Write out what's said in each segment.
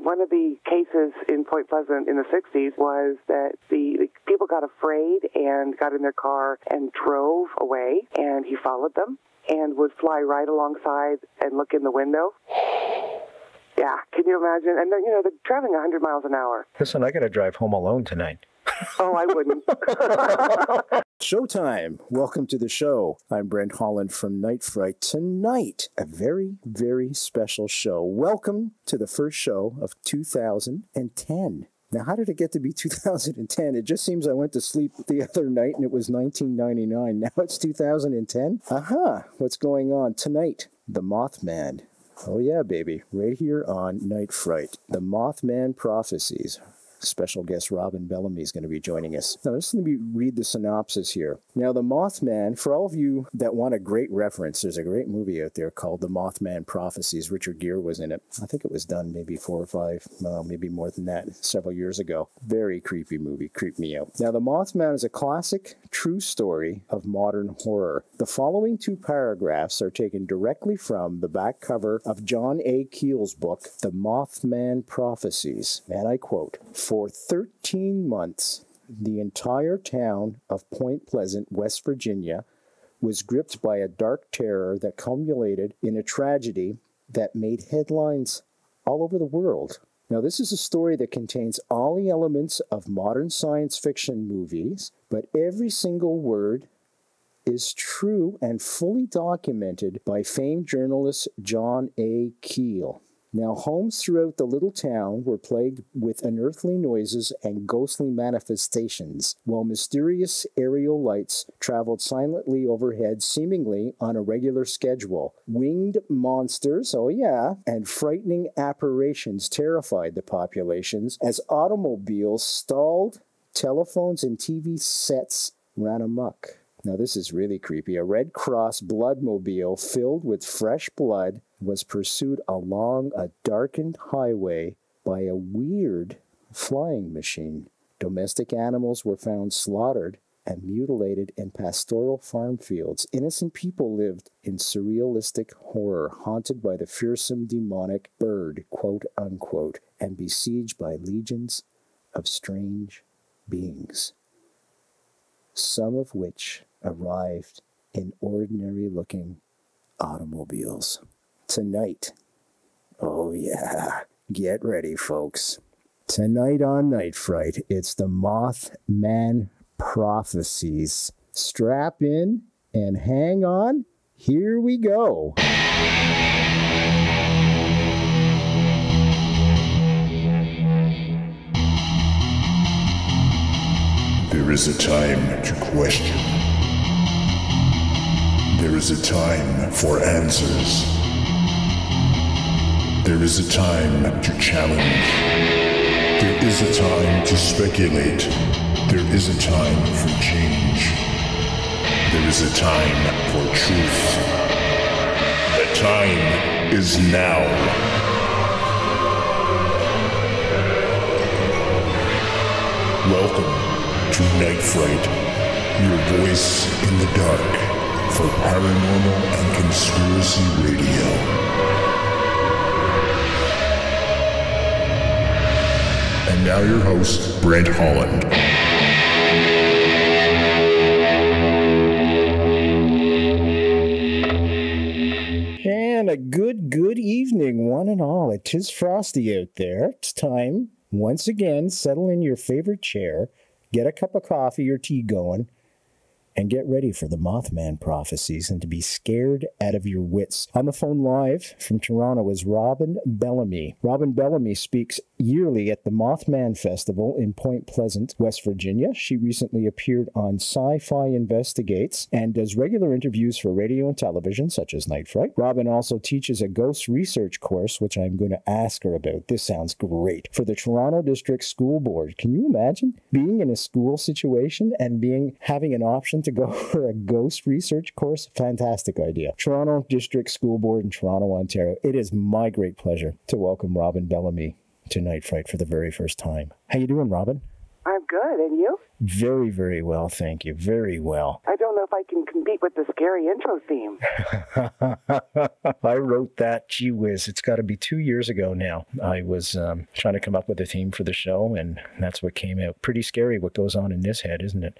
one of the cases in Point Pleasant in the 60s was that the people got afraid and got in their car and drove away, and he followed them and would fly right alongside and look in the window. Yeah, can you imagine? And they're traveling 100 miles an hour. Listen, I got to drive home alone tonight. Oh, I wouldn't. Showtime. Welcome to the show. I'm Brent Holland from Night Fright. Tonight, a very, very special show. Welcome to the first show of 2010. Now, how did it get to be 2010? It just seems I went to sleep the other night and it was 1999. Now it's 2010? What's going on? Tonight, the Moth Man. Oh yeah, baby. Right here on Night Fright. The Moth Man Prophecies. Special guest Robin Bellamy is going to be joining us. Now, let's read the synopsis here. Now, The Moth Man, for all of you that want a great reference, there's a great movie out there called The Moth Man Prophecies. Richard Gere was in it. I think it was done maybe 4 or 5, maybe more than that, several years ago. Very creepy movie, creeped me out. Now, The Moth Man is a classic, true story of modern horror. The following 2 paragraphs are taken directly from the back cover of John A. Keel's book, The Moth Man Prophecies. And I quote, "For 13 months, the entire town of Point Pleasant, West Virginia, was gripped by a dark terror that culminated in a tragedy that made headlines all over the world." Now, this is a story that contains all the elements of modern science fiction movies, but every single word is true and fully documented by famed journalist John A. Keel. Now, homes throughout the little town were plagued with unearthly noises and ghostly manifestations, while mysterious aerial lights traveled silently overhead, seemingly on a regular schedule. Winged monsters, oh yeah, and frightening apparitions terrified the populations as automobiles stalled, telephones and TV sets ran amok. Now, this is really creepy. A Red Cross bloodmobile filled with fresh blood was pursued along a darkened highway by a weird flying machine. Domestic animals were found slaughtered and mutilated in pastoral farm fields. Innocent people lived in surrealistic horror, haunted by the fearsome demonic bird, quote unquote, and besieged by legions of strange beings, some of which arrived in ordinary-looking automobiles. Tonight, oh yeah, get ready, folks. Tonight on Night Fright, it's the Moth Man Prophecies. Strap in and hang on. Here we go. There is a time to question. There is a time for answers. There is a time to challenge. There is a time to speculate. There is a time for change. There is a time for truth. The time is now. Welcome to Night Fright, your voice in the dark for paranormal and conspiracy radio. And now your host, Brent Holland. And a good evening, one and all. It is frosty out there. It's time, once again, settle in your favorite chair, get a cup of coffee or tea going, and get ready for the Mothman Prophecies and to be scared out of your wits. On the phone live from Toronto is Robin Bellamy. Robin Bellamy speaks yearly at the Mothman Festival in Point Pleasant, West Virginia. She recently appeared on Sci-Fi Investigates and does regular interviews for radio and television, such as Night Fright. Robin also teaches a ghost research course, which I'm going to ask her about. This sounds great. For the Toronto District School Board. Can you imagine being in a school situation and having an option to go for a ghost research course? Fantastic idea. Toronto District School Board in Toronto, Ontario. It is my great pleasure to welcome Robin Bellamy to Night Fright for the very first time. How you doing, Robin? I'm good. And you? Very, very well, thank you. Very well. I don't know if I can compete with the scary intro theme. I wrote that, gee whiz, it's got to be 2 years ago now. I was trying to come up with a theme for the show, and that's what came out. Pretty scary what goes on in this head, isn't it?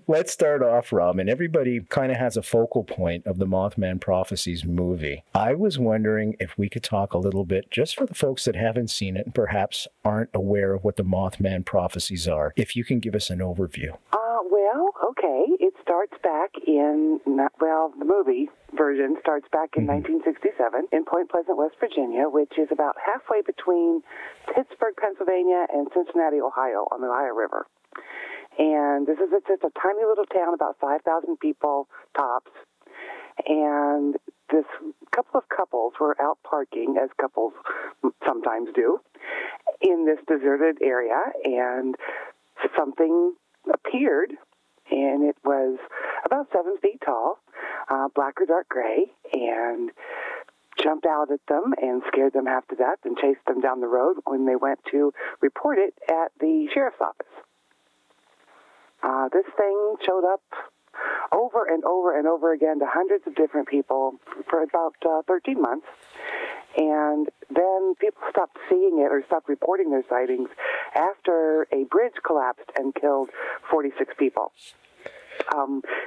Let's start off, Rob, and everybody kind of has a focal point of the Moth Man Prophecies movie. I was wondering if we could talk a little bit, just for the folks that haven't seen it and perhaps aren't aware of what the Moth Man Prophecies are, if you can give us an overview. Well, okay. It starts back in, the movie version starts back in 1967 in Point Pleasant, West Virginia, which is about halfway between Pittsburgh, Pennsylvania, and Cincinnati, Ohio, on the Ohio River. And this is just a tiny little town, about 5,000 people tops. And this couple of couples were out parking, as couples sometimes do, in this deserted area. And something appeared, and it was about 7 feet tall, black or dark gray, and jumped out at them and scared them half to death and chased them down the road when they went to report it at the sheriff's office. This thing showed up over and over and over again to hundreds of different people for about 13 months. And then people stopped seeing it or stopped reporting their sightings after a bridge collapsed and killed 46 people.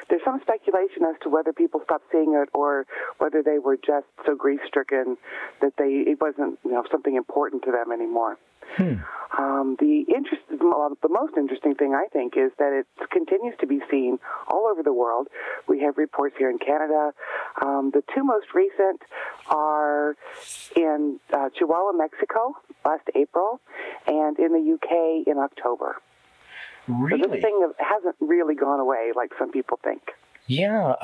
There's some speculation as to whether people stopped seeing it or whether they were just so grief-stricken that it wasn't something important to them anymore. The most interesting thing, I think, is that it continues to be seen all over the world. We have reports here in Canada. The two most recent are in Chihuahua, Mexico, last April, and in the UK in October. Really? So this thing hasn't really gone away like some people think. Yeah.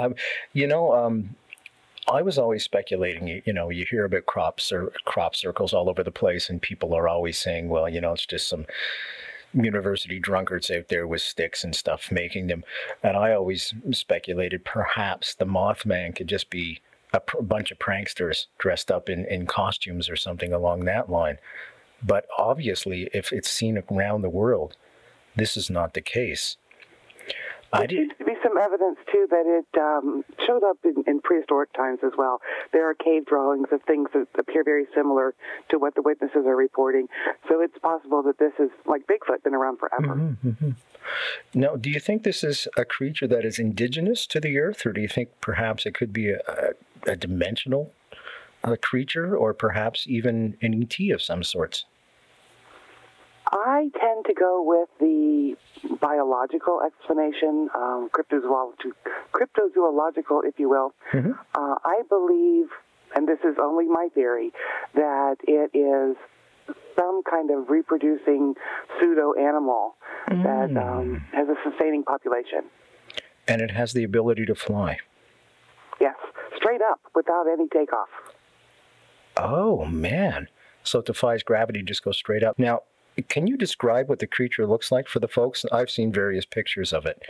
I was always speculating, you hear about crop circles all over the place, and people are always saying, well, it's just some university drunkards out there with sticks and stuff making them. And I always speculated perhaps the Mothman could just be a bunch of pranksters dressed up in costumes or something along that line. But obviously, if it's seen around the world, this is not the case. There seems to be some evidence, too, that it showed up in prehistoric times as well. There are cave drawings of things that appear very similar to what the witnesses are reporting. So it's possible that this is, like Bigfoot, been around forever. Now, do you think this is a creature that is indigenous to the Earth, or do you think perhaps it could be a dimensional creature, or perhaps even an ET of some sorts? I tend to go with the biological explanation, cryptozoological, if you will. I believe, and this is only my theory, that it is some kind of reproducing pseudo-animal that has a sustaining population. And it has the ability to fly. Yes, straight up, without any takeoff. Oh, man. So it defies gravity, just goes straight up. Now, can you describe what the creature looks like for the folks? I've seen various pictures of it.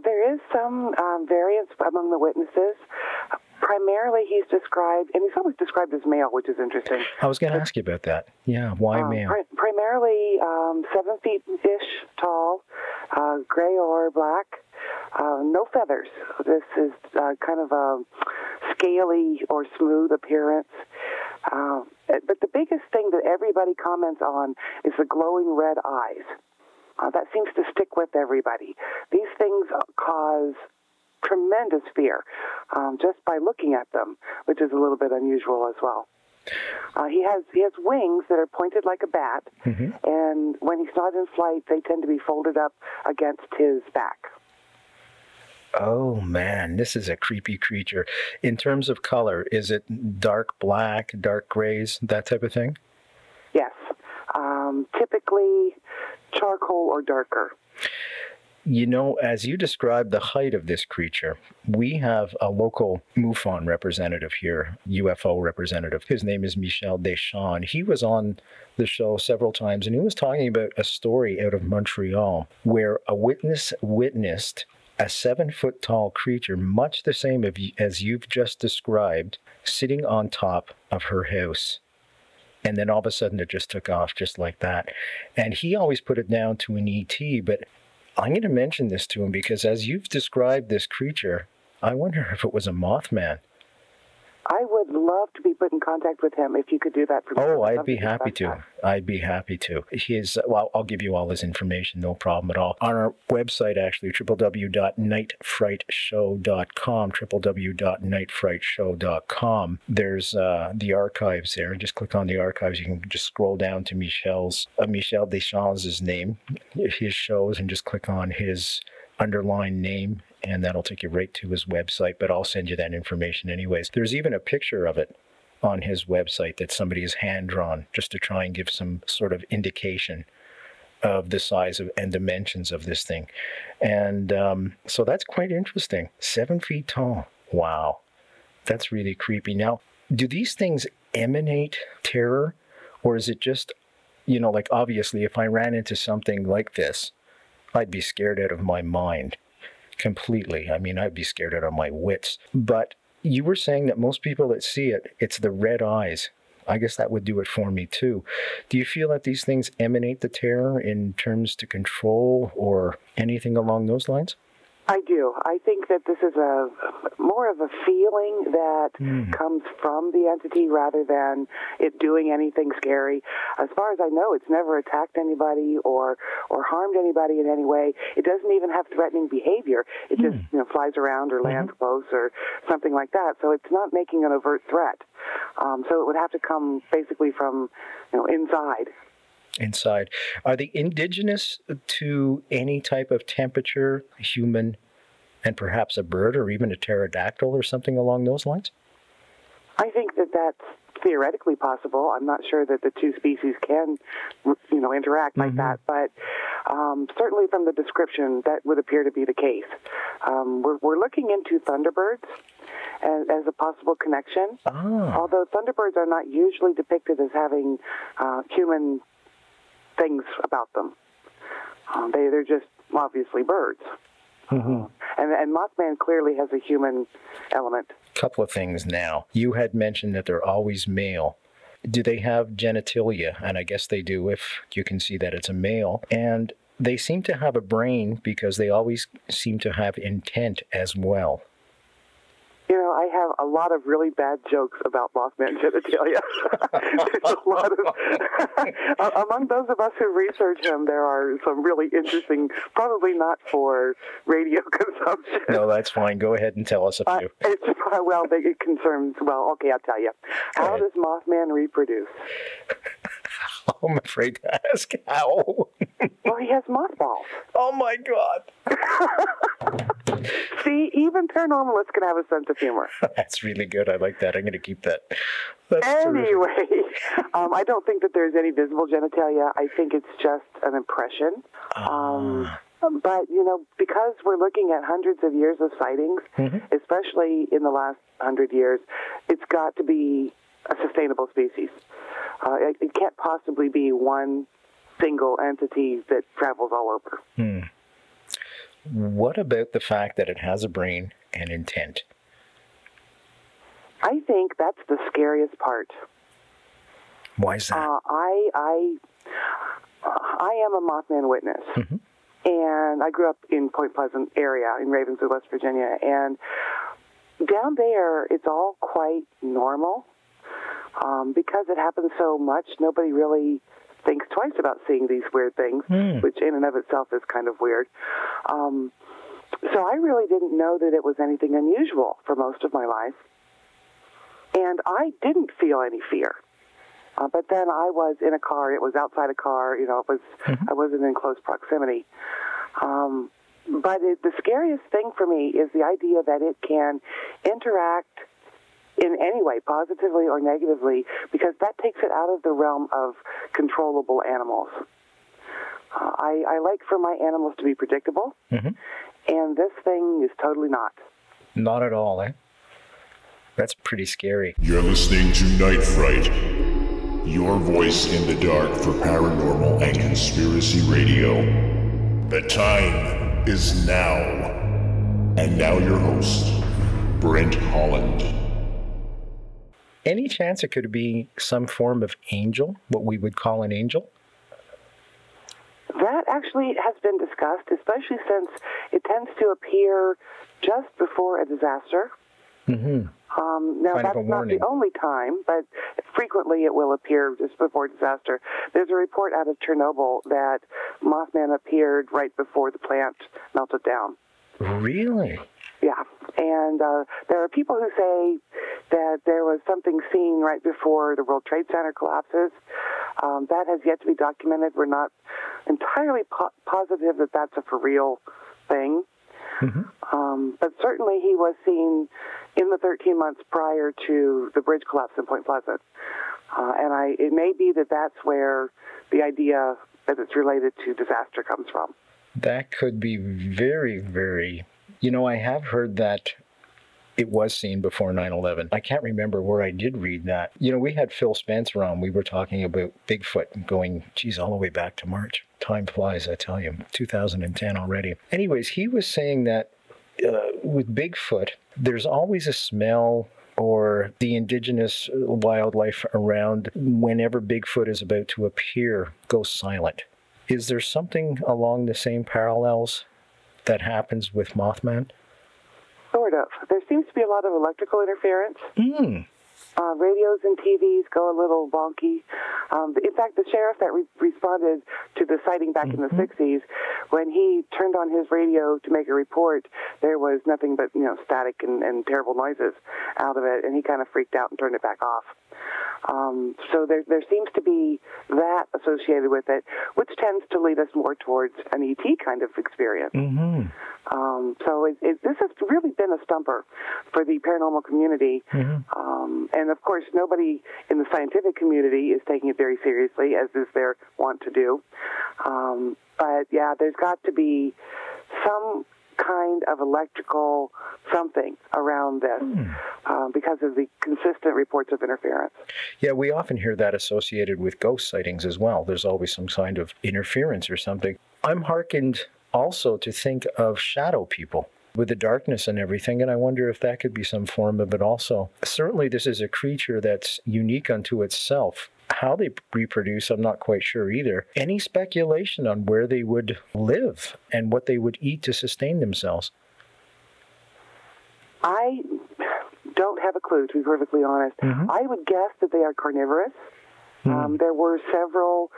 There is some variance among the witnesses. Primarily, he's described, and he's always described as male, which is interesting. I was going to ask you about that. Yeah, why male? Primarily 7 feet-ish tall, gray or black, no feathers. This is kind of a scaly or smooth appearance. But the biggest thing that everybody comments on is the glowing red eyes. That seems to stick with everybody. These things cause tremendous fear just by looking at them, which is a little bit unusual as well. He has wings that are pointed like a bat, and when he's not in flight, they tend to be folded up against his back. Oh, man, this is a creepy creature. In terms of color, is it dark black, dark grays, that type of thing? Yes. Typically charcoal or darker. As you described the height of this creature, we have a local MUFON representative here, UFO representative. His name is Michel Deschamps. He was on the show several times, and he was talking about a story out of Montreal where a witness witnessed a 7-foot-tall creature, much the same as you've just described, sitting on top of her house. And then all of a sudden it just took off just like that. And he always put it down to an ET, but I'm going to mention this to him because as you've described this creature, I wonder if it was a Mothman. I would love to be put in contact with him if you could do that for me. Oh, I'd be happy to. I'd be happy to. Well, I'll give you all his information, no problem at all. On our website, actually, www.nightfrightshow.com, www.nightfrightshow.com, there's the archives there. Just click on the archives. You can just scroll down to Michel Deschamps' name, his shows, and just click on his underlined name, and that'll take you right to his website, but I'll send you that information anyways. There's even a picture of it on his website that somebody has hand-drawn just to try and give some sort of indication of the size of and dimensions of this thing. And so that's quite interesting. 7 feet tall. Wow. That's really creepy. Now, do these things emanate terror, or is it just, like obviously if I ran into something like this, I'd be scared out of my mind completely. I mean, I'd be scared out of my wits. But you were saying that most people that see it, it's the red eyes. I guess that would do it for me too. Do you feel that these things emanate the terror in terms to control or anything along those lines? I do. I think that this is more of a feeling that comes from the entity rather than it doing anything scary. As far as I know, it's never attacked anybody or harmed anybody in any way. It doesn't even have threatening behavior. It just flies around or lands close or something like that. So it's not making an overt threat. So it would have to come basically from inside. Inside. Are they indigenous to any type of temperature, human, and perhaps a bird or even a pterodactyl or something along those lines? I think that that's theoretically possible. I'm not sure that the two species can, interact like that, but certainly from the description, that would appear to be the case. We're looking into thunderbirds as a possible connection, although thunderbirds are not usually depicted as having human things about them. They're just obviously birds. And Mothman clearly has a human element. Couple of things now. You had mentioned that they're always male. Do they have genitalia? And I guess they do if you can see that it's a male. And they seem to have a brain because they always seem to have intent as well. I have a lot of really bad jokes about Mothman genitalia. There's a lot of, among those of us who research him, there are some really interesting, probably not for radio consumption. No, that's fine. Go ahead and tell us a few. It concerns, okay, I'll tell you. How does Mothman reproduce? I'm afraid to ask how. Well, he has mothballs. Oh, my God. See, even paranormalists can have a sense of humor. That's really good. I like that. I'm going to keep that. Anyway, I don't think that there's any visible genitalia. I think it's just an impression. But, because we're looking at hundreds of years of sightings, especially in the last 100 years, it's got to be a sustainable species. It can't possibly be one single entity that travels all over. What about the fact that it has a brain and intent? I think that's the scariest part. Why is that? I am a Mothman witness. And I grew up in Point Pleasant area in Ravenswood, West Virginia. And down there, it's all quite normal. Because it happens so much, nobody really thinks twice about seeing these weird things, which in and of itself is kind of weird. So I really didn't know that it was anything unusual for most of my life. And I didn't feel any fear. But then I was in a car. It was outside a car. I wasn't in close proximity. But the scariest thing for me is the idea that it can interact in any way, positively or negatively, because that takes it out of the realm of controllable animals. I like for my animals to be predictable, and this thing is totally not. Not at all, eh? That's pretty scary. You're listening to Night Fright, your voice in the dark for paranormal and conspiracy radio. The time is now. And now your host, Brent Holland. Any chance it could be some form of angel, what we would call an angel? That actually has been discussed, especially since it tends to appear just before a disaster. Mm-hmm. Now, that's not the only time, but frequently it will appear just before disaster. There's a report out of Chernobyl that Mothman appeared right before the plant melted down. Really? Yeah, and there are people who say that there was something seen right before the World Trade Center collapses. That has yet to be documented. We're not entirely positive that that's a for real thing. Mm-hmm. But certainly he was seen in the 13 months prior to the bridge collapse in Point Pleasant. And it may be that that's where the idea that it's related to disaster comes from. That could be very, very... I have heard that it was seen before 9/11. I can't remember where I did read that. We had Phil Spencer on. We were talking about Bigfoot going, all the way back to March. Time flies, I tell you. 2010 already. Anyways, he was saying that with Bigfoot, there's always a smell or the indigenous wildlife around whenever Bigfoot is about to appear goes silent. Is there something along the same parallels that happens with Mothman? Sort of. There seems to be a lot of electrical interference. Radios and TVs go a little wonky. In fact, the sheriff that responded to the sighting back in the 60s, when he turned on his radio to make a report, there was nothing but static and terrible noises out of it, and he kind of freaked out and turned it back off. So there seems to be that associated with it, which tends to lead us more towards an ET kind of experience. Mm-hmm. So this has really been a stumper for the paranormal community. Mm-hmm. And of course, nobody in the scientific community is taking it very seriously, as is their wont to do. But yeah, there's got to be some kind of electrical something around this because of the consistent reports of interference. Yeah, we often hear that associated with ghost sightings as well. There's always some kind of interference or something. I'm hearkened also to think of shadow people with the darkness and everything, and I wonder if that could be some form of it also. Certainly this is a creature that's unique unto itself. How they reproduce, I'm not quite sure either. Any speculation on where they would live and what they would eat to sustain themselves? I don't have a clue, to be perfectly honest. Mm-hmm. I would guess that they are carnivorous. There were several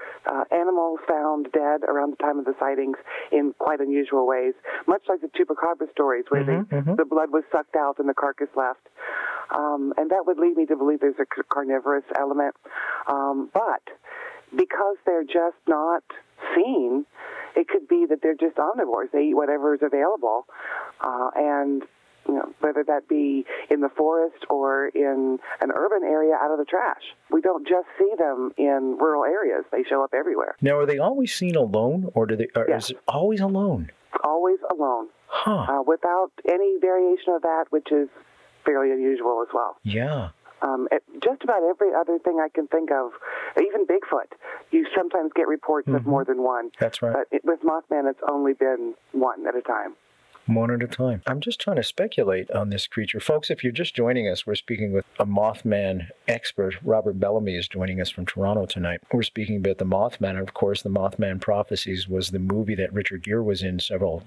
animals found dead around the time of the sightings in quite unusual ways, much like the chupacabra stories where the blood was sucked out and the carcass left. And that would lead me to believe there's a carnivorous element. But because they're just not seen, it could be that they're just omnivores. They eat whatever is available. And whether that be in the forest or in an urban area out of the trash. We don't just see them in rural areas. They show up everywhere. Now, are they always seen alone, or is it always alone? Always alone. Huh. Without any variation of that, which is fairly unusual as well. Yeah. Just about every other thing I can think of, even Bigfoot, you sometimes get reports of more than one. That's right. But with Mothman, it's only been one at a time. One at a time. I'm just trying to speculate on this creature. Folks, if you're just joining us, we're speaking with a Mothman expert. Robert Bellamy is joining us from Toronto tonight. We're speaking about the Mothman. And of course, the Mothman Prophecies was the movie that Richard Gere was in several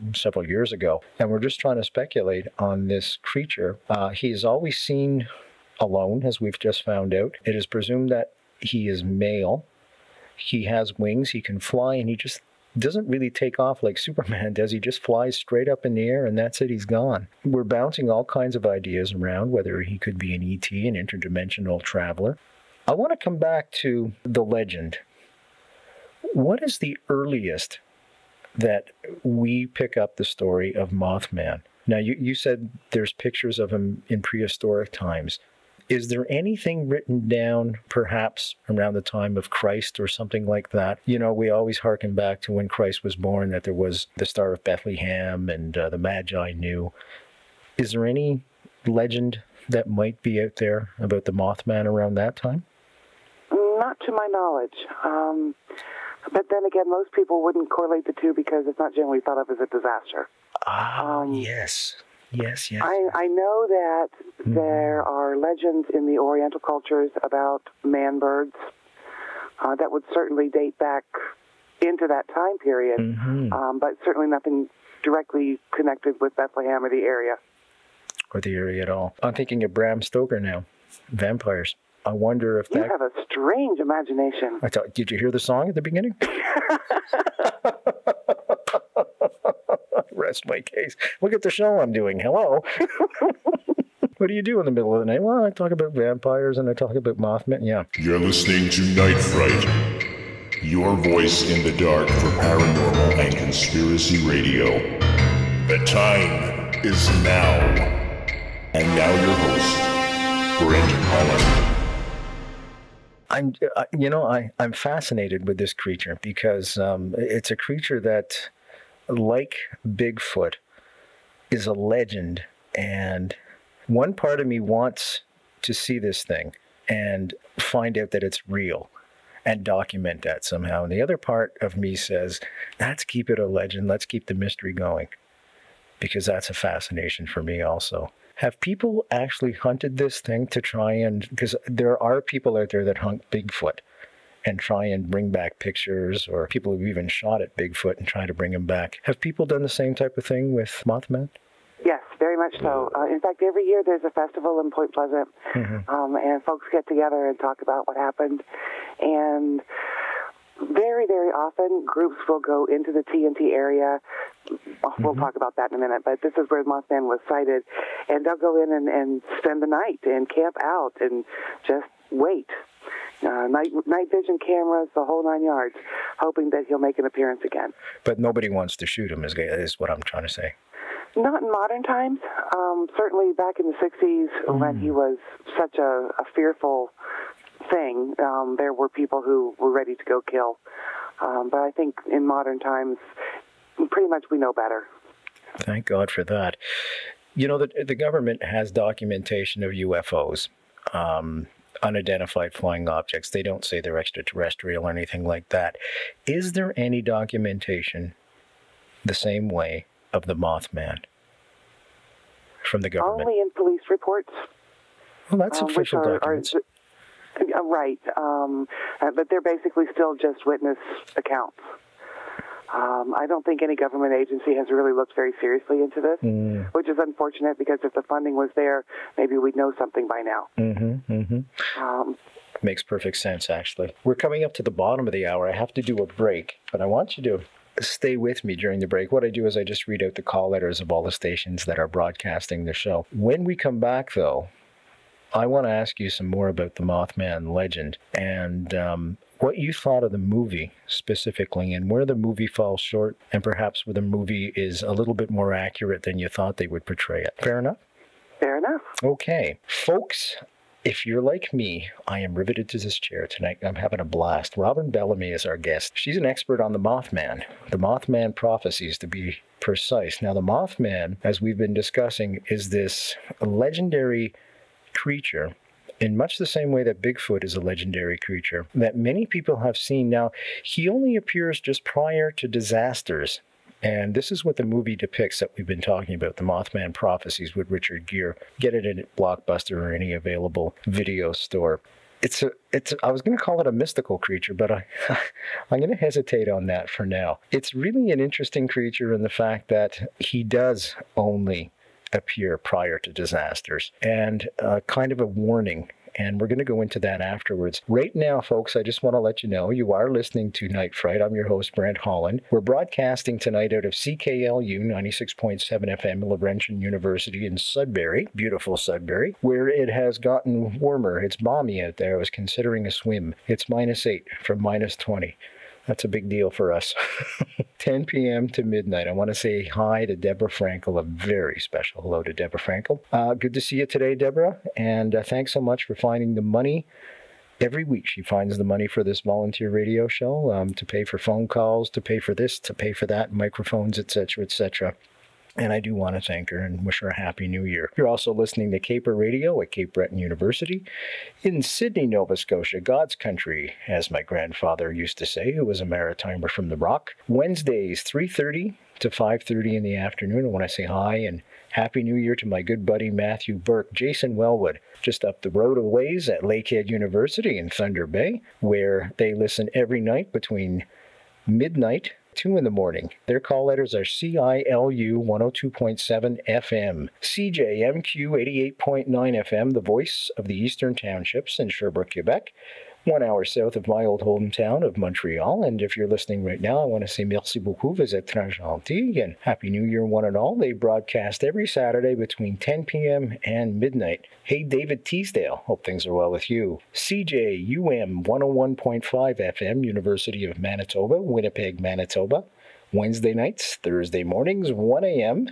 years ago. And we're just trying to speculate on this creature. He is always seen alone, as we've just found out. It is presumed that he is male. He has wings. He can fly, and he just doesn't really take off like Superman does. He just flies straight up in the air, and that's it. He's gone. We're bouncing all kinds of ideas around, whether he could be an ET, an interdimensional traveler. I want to come back to the legend. What is the earliest that we pick up the story of Mothman? Now, you said there's pictures of him in prehistoric times. Is there anything written down, perhaps around the time of Christ or something like that? We always hearken back to when Christ was born, that there was the Star of Bethlehem and the Magi knew. Is there any legend that might be out there about the Mothman around that time? Not to my knowledge. But then again, most people wouldn't correlate the two because it's not generally thought of as a disaster. Yes. Yes, yes. I know that there are legends in the Oriental cultures about man-birds that would certainly date back into that time period, but certainly nothing directly connected with Bethlehem or the area. Or the area at all. I'm thinking of Bram Stoker now. Vampires. I wonder if You have a strange imagination. Did you hear the song at the beginning? Rest my case. Look at the show I'm doing. Hello. What do you do in the middle of the night? Well, I talk about vampires and I talk about Mothman. Yeah. You're listening to Night Fright, your voice in the dark for paranormal and conspiracy radio. The time is now. And now your host, Brent Holland. I'm fascinated with this creature because it's a creature that, like Bigfoot, is a legend. And one part of me wants to see this thing and find out that it's real and document that somehow. And the other part of me says, let's keep it a legend. Let's keep the mystery going, because that's a fascination for me also. Have people actually hunted this thing to try and, because there are people out there that hunt Bigfoot and try and bring back pictures, or people who've even shot at Bigfoot and try to bring him back. Have people done the same type of thing with Mothman? Yes, very much so. In fact, every year there's a festival in Point Pleasant, and folks get together and talk about what happened. And very, very often, groups will go into the TNT area. We'll talk about that in a minute, but this is where Mothman was sighted. And they'll go in and spend the night and camp out and just wait. Night vision cameras, the whole 9 yards, hoping that he'll make an appearance again. But nobody wants to shoot him, is what I'm trying to say. Not in modern times. Certainly back in the 60s, when he was such a fearful thing, there were people who were ready to go kill. But I think in modern times, pretty much we know better. Thank God for that. You know, the government has documentation of UFOs, unidentified flying objects. They don't say they're extraterrestrial or anything like that. Is there any documentation the same way of the Mothman from the government? Only in police reports. Well, that's official documents. Right, but they're basically still just witness accounts. I don't think any government agency has really looked very seriously into this, which is unfortunate, because if the funding was there, maybe we'd know something by now. Makes perfect sense, actually. We're coming up to the bottom of the hour. I have to do a break, but I want you to stay with me during the break. What I do is I just read out the call letters of all the stations that are broadcasting the show. When we come back, though, I want to ask you some more about the Mothman legend and what you thought of the movie specifically, and where the movie falls short, and perhaps where the movie is a little bit more accurate than you thought they would portray it. Fair enough? Fair enough. Okay. Folks, if you're like me, I am riveted to this chair tonight. I'm having a blast. Robin Bellamy is our guest. She's an expert on the Mothman Prophecies, to be precise. Now, the Mothman, as we've been discussing, is this legendary creature, in much the same way that Bigfoot is a legendary creature, that many people have seen. Now, he only appears just prior to disasters. And this is what the movie depicts that we've been talking about, the Mothman Prophecies with Richard Gere. Get it at Blockbuster or any available video store. I was going to call it a mystical creature, but I'm going to hesitate on that for now. It's really an interesting creature in the fact that he does only appear prior to disasters, and kind of a warning. And we're going to go into that afterwards. Right now, folks, I just want to let you know you are listening to Night Fright. I'm your host, Brent Holland. We're broadcasting tonight out of CKLU 96.7 FM, Laurentian University in Sudbury, beautiful Sudbury, where it has gotten warmer. It's balmy out there. I was considering a swim. It's -8 from -20. That's a big deal for us. 10 p.m. to midnight. I want to say hi to Deborah Frankel, a very special hello to Deborah Frankel. Good to see you today, Deborah, and thanks so much for finding the money. Every week she finds the money for this volunteer radio show, to pay for phone calls, to pay for this, to pay for that, microphones, etc., etc. And I do want to thank her and wish her a happy new year. You're also listening to Caper Radio at Cape Breton University in Sydney, Nova Scotia, God's country, as my grandfather used to say, who was a maritimer from the Rock. Wednesdays, 3:30 to 5:30 in the afternoon. I want to say hi and Happy New Year to my good buddy Matthew Burke, Jason Wellwood, just up the road a ways at Lakehead University in Thunder Bay, where they listen every night between midnight 2 in the morning. Their call letters are CILU 102.7 FM, CJMQ 88.9 FM, the voice of the Eastern Townships in Sherbrooke, Quebec, 1 hour south of my old hometown of Montreal. And if you're listening right now, I want to say merci beaucoup, vous êtes très gentil, and Happy New Year, one and all. They broadcast every Saturday between 10 p.m. and midnight. Hey, David Teasdale, hope things are well with you. CJUM 101.5 FM, University of Manitoba, Winnipeg, Manitoba. Wednesday nights, Thursday mornings, 1 a.m.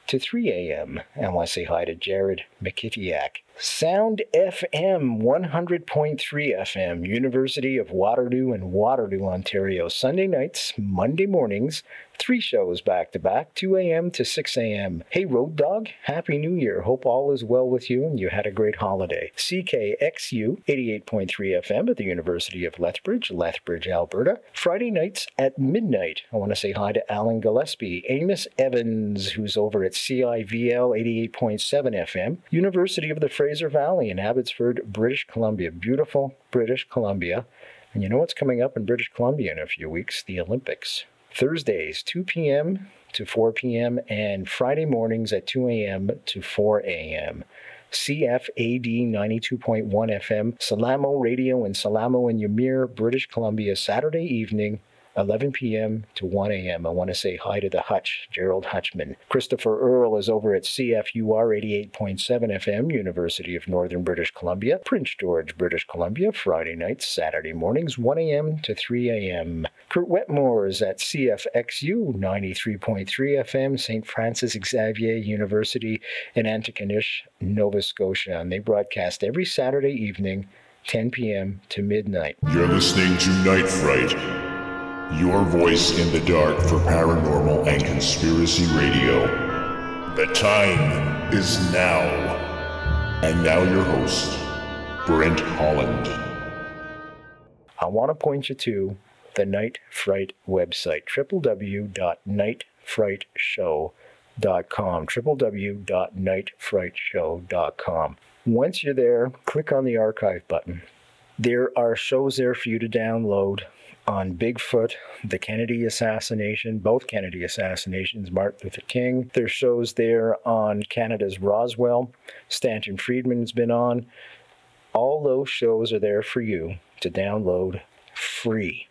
to 3 a.m. And I want to say hi to Jared McKittiak. Sound FM 100.3 FM, University of Waterloo in Waterloo, Ontario. Sunday nights, Monday mornings, 3 shows back-to-back, 2 a.m. to 6 a.m. Hey, Road Dog, Happy New Year. Hope all is well with you and you had a great holiday. CKXU 88.3 FM at the University of Lethbridge, Alberta. Friday nights at midnight. I want to say hi to Alan Gillespie, Amos Evans, who's over at CIVL 88.7 FM, University of the Fraser Valley in Abbotsford, British Columbia. Beautiful British Columbia. And you know what's coming up in British Columbia in a few weeks? The Olympics. Thursdays, 2 p.m. to 4 p.m. and Friday mornings at 2 a.m. to 4 a.m. CFAD 92.1 FM, Salamo Radio in Salamo and Ymir, British Columbia, Saturday evening, 11 p.m. to 1 a.m. I want to say hi to the Hutch, Gerald Hutchman. Christopher Earle is over at CFUR 88.7 FM, University of Northern British Columbia, Prince George, British Columbia, Friday nights, Saturday mornings, 1 a.m. to 3 a.m. Kurt Wetmore is at CFXU 93.3 FM, St. Francis Xavier University in Antigonish, Nova Scotia, and they broadcast every Saturday evening, 10 p.m. to midnight. You're listening to Night Fright, your voice in the dark for paranormal and conspiracy radio. The time is now. And now your host, Brent Holland. I want to point you to the Night Fright website, www.nightfrightshow.com, www.nightfrightshow.com. Once you're there, click on the archive button. There are shows there for you to download on Bigfoot, the Kennedy assassination, both Kennedy assassinations, Martin Luther King. There's shows there on Canada's Roswell, Stanton Friedman's been on. All those shows are there for you to download free.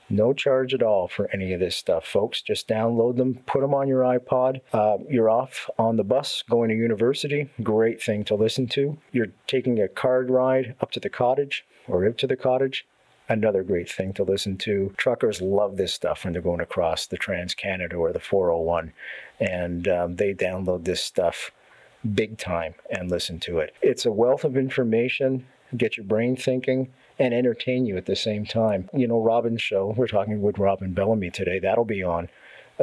No charge at all for any of this stuff, folks. Just download them, put them on your iPod. You're off on the bus going to university. Great thing to listen to. You're taking a card ride up to the cottage or out to the cottage. Another great thing to listen to. Truckers love this stuff when they're going across the Trans-Canada or the 401. And they download this stuff big time and listen to it. It's a wealth of information, get your brain thinking, and entertain you at the same time. You know, Robin's show, we're talking with Robin Bellamy today. That'll be on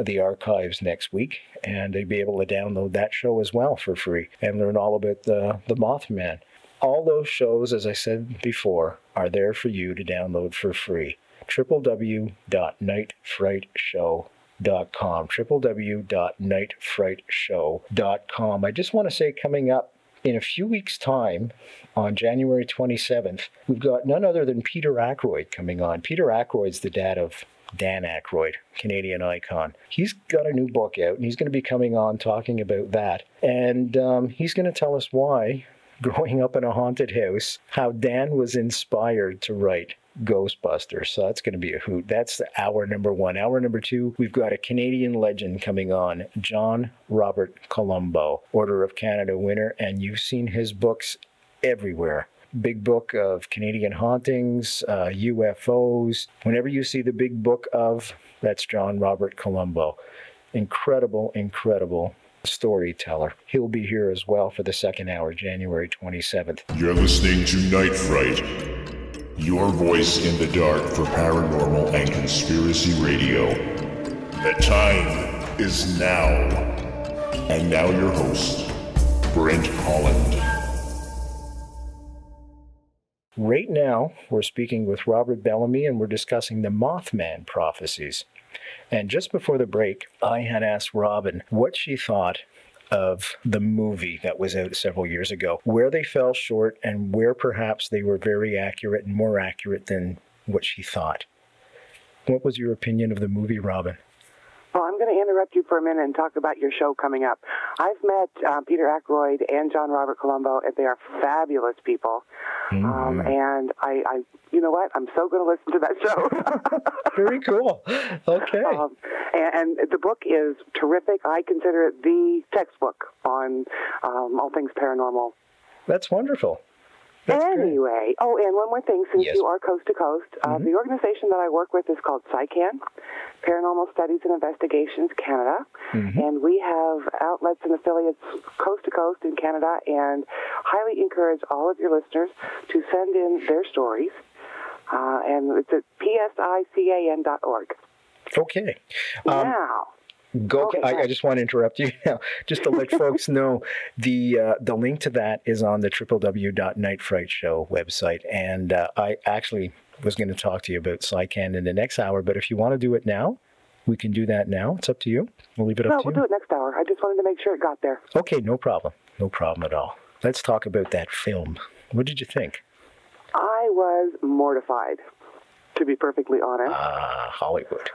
the archives next week. And they'll be able to download that show as well for free and learn all about the Moth Man. All those shows, as I said before, are there for you to download for free. www.nightfrightshow.com, www.nightfrightshow.com. I just want to say, coming up in a few weeks' time, on January 27th, we've got none other than Peter Ackroyd coming on. Peter Ackroyd's the dad of Dan Aykroyd, Canadian icon. He's got a new book out, and he's going to be coming on talking about that. And he's going to tell us why, growing up in a haunted house, how Dan was inspired to write Ghostbusters. So that's going to be a hoot. That's the hour number 1. Hour number 2, we've got a Canadian legend coming on, John Robert Colombo, Order of Canada winner, and you've seen his books everywhere. Big Book of Canadian Hauntings, UFOs. Whenever you see the Big Book of, that's John Robert Colombo. Incredible, incredible storyteller. He'll be here as well for the second hour, January 27th. You're listening to Night Fright, your voice in the dark for paranormal and conspiracy radio. The time is now. And now your host, Brent Holland. Right now, we're speaking with Robert Bellamy, and we're discussing the Moth Man Prophecies. And just before the break, I had asked Robin what she thought of the movie that was out several years ago, where they fell short and where perhaps they were very accurate and more accurate than what she thought. What was your opinion of the movie, Robin? Well, I'm going to interrupt you for a minute and talk about your show coming up. I've met Peter Ackroyd and John Robert Colombo, and they are fabulous people. Mm-hmm. And I, you know what? I'm so going to listen to that show. Very cool. Okay. And the book is terrific. I consider it the textbook on all things paranormal. That's wonderful. Anyway, and one more thing, since you are coast to coast, the organization that I work with is called CICAN, Paranormal Studies and Investigations Canada, and we have outlets and affiliates coast to coast in Canada, and highly encourage all of your listeners to send in their stories, and it's at psican.org. Okay. Now... Okay. I just want to interrupt you now, just to let folks know the link to that is on the www.nightfrightshow website. And I actually was going to talk to you about CICAN in the next hour, but if you want to do it now, we can do that now. It's up to you. We'll leave it up to you. No, we'll do it next hour. I just wanted to make sure it got there. Okay, no problem. No problem at all. Let's talk about that film. What did you think? I was mortified, to be perfectly honest. Hollywood.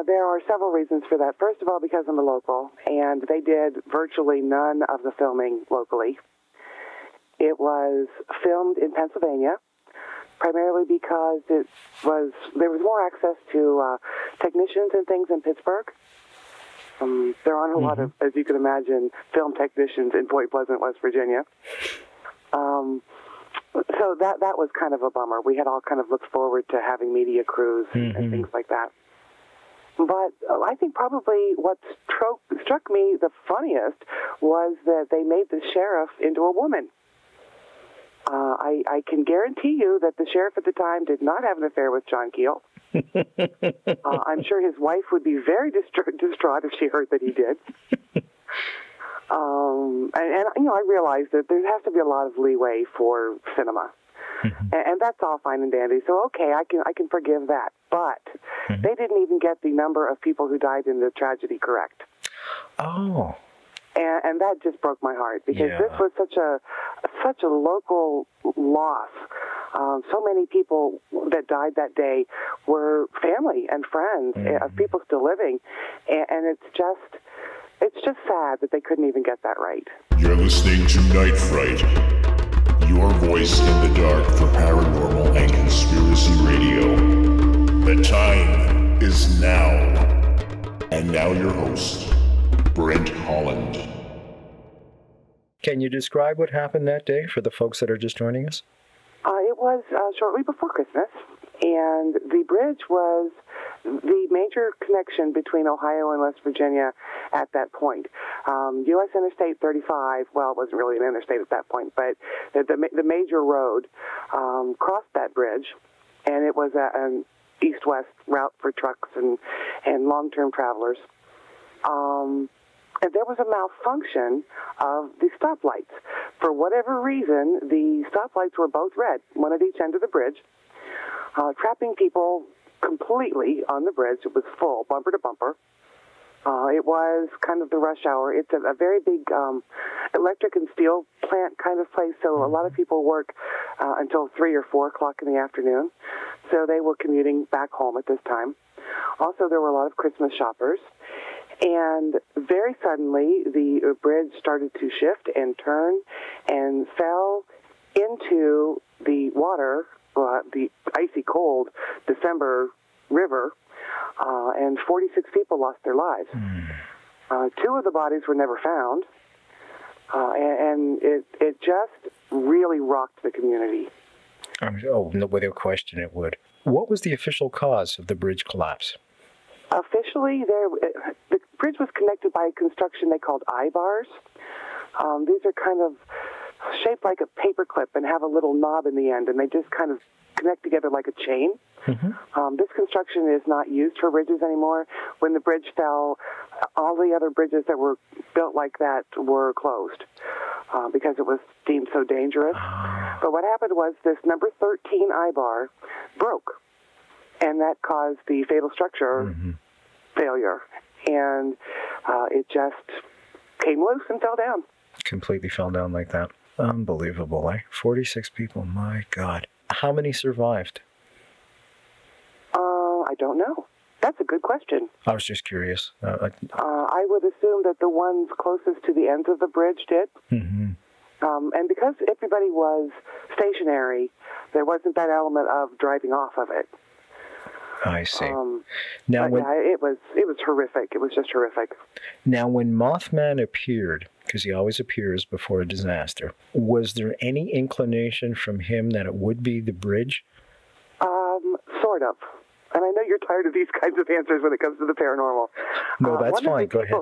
There are several reasons for that. First of all, because I'm a local, and they did virtually none of the filming locally. It was filmed in Pennsylvania, primarily because there was more access to technicians and things in Pittsburgh. There aren't a lot of, as you can imagine, film technicians in Point Pleasant, West Virginia. So that was kind of a bummer. We had all kind of looked forward to having media crews and things like that. But I think probably what struck me the funniest was that they made the sheriff into a woman. I can guarantee you that the sheriff at the time did not have an affair with John Keel. I'm sure his wife would be very distraught if she heard that he did. And you know, I realize that there has to be a lot of leeway for cinema. And that's all fine and dandy. So, okay, I can forgive that. But they didn't even get the number of people who died in the tragedy correct. Oh. And that just broke my heart, because this was such a local loss. So many people that died that day were family and friends of people still living. And it's just sad that they couldn't even get that right. You're listening to Night Fright, your voice in the dark for paranormal and conspiracy radio. The time is now. And now your host, Brent Holland. Can you describe what happened that day for the folks that are just joining us? It was shortly before Christmas, and the bridge was the major connection between Ohio and West Virginia at that point. U.S. Interstate 35, well, it wasn't really an interstate at that point, but the major road crossed that bridge, and it was an east-west route for trucks and long-term travelers. And there was a malfunction of the stoplights. For whatever reason, the stoplights were both red, one at each end of the bridge, trapping people completely on the bridge. It was full, bumper to bumper. It was kind of the rush hour. It's a very big electric and steel plant kind of place, so a lot of people work until 3 or 4 o'clock in the afternoon. So they were commuting back home at this time. Also, there were a lot of Christmas shoppers. And very suddenly, the bridge started to shift and turn and fell into the water, the icy cold December river, and 46 people lost their lives. 2 of the bodies were never found, and it just really rocked the community. Oh, no, without question it would. What was the official cause of the bridge collapse? Officially, the bridge was connected by a construction they called I-bars. These are kind of shaped like a paperclip and have a little knob in the end, and they just kind of connect together like a chain. This construction is not used for bridges anymore. When the bridge fell, all the other bridges that were built like that were closed because it was deemed so dangerous. But what happened was this number 13 I-bar broke, and that caused the fatal structure failure. And it just came loose and fell down. Completely fell down like that. Unbelievable, eh? 46 people, my God. How many survived? I don't know. That's a good question. I was just curious. I would assume that the ones closest to the ends of the bridge did. Mm-hmm. And because everybody was stationary, there wasn't that element of driving off of it. I see. Now, it was horrific. It was just horrific. Now, when Mothman appeared, because he always appears before a disaster, was there any inclination from him that it would be the bridge? Sort of. And I know you're tired of these kinds of answers when it comes to the paranormal. No, that's fine. Go ahead.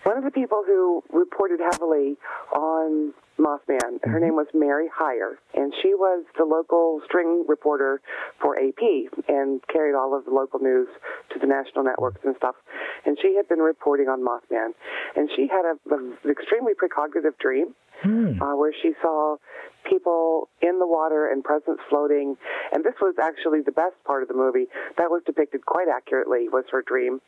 One of the people who reported heavily on Mothman, her name was Mary Heyer, and she was the local string reporter for AP and carried all of the local news to the national networks and stuff. And she had been reporting on Mothman. And she had an extremely precognitive dream where she saw people in the water and presence floating. And this was actually the best part of the movie. That was depicted quite accurately, was her dream.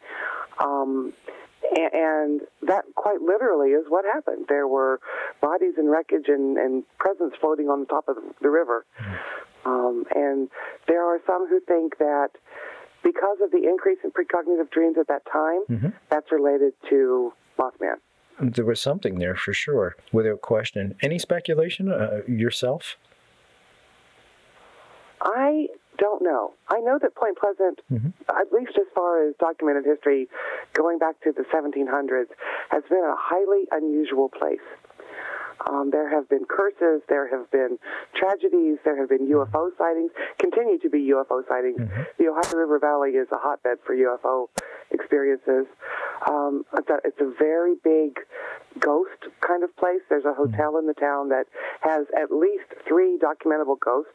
And that quite literally is what happened. There were bodies and wreckage and presence floating on the top of the river. And there are some who think that because of the increase in precognitive dreams at that time, that's related to Mothman. There was something there for sure, without question. Any speculation yourself? I don't know. I know that Point Pleasant, at least as far as documented history, going back to the 1700s, has been a highly unusual place. There have been curses, there have been tragedies, there have been UFO sightings, continue to be UFO sightings. The Ohio River Valley is a hotbed for UFO experiences. It's a very big ghost kind of place. There's a hotel in the town that has at least 3 documentable ghosts.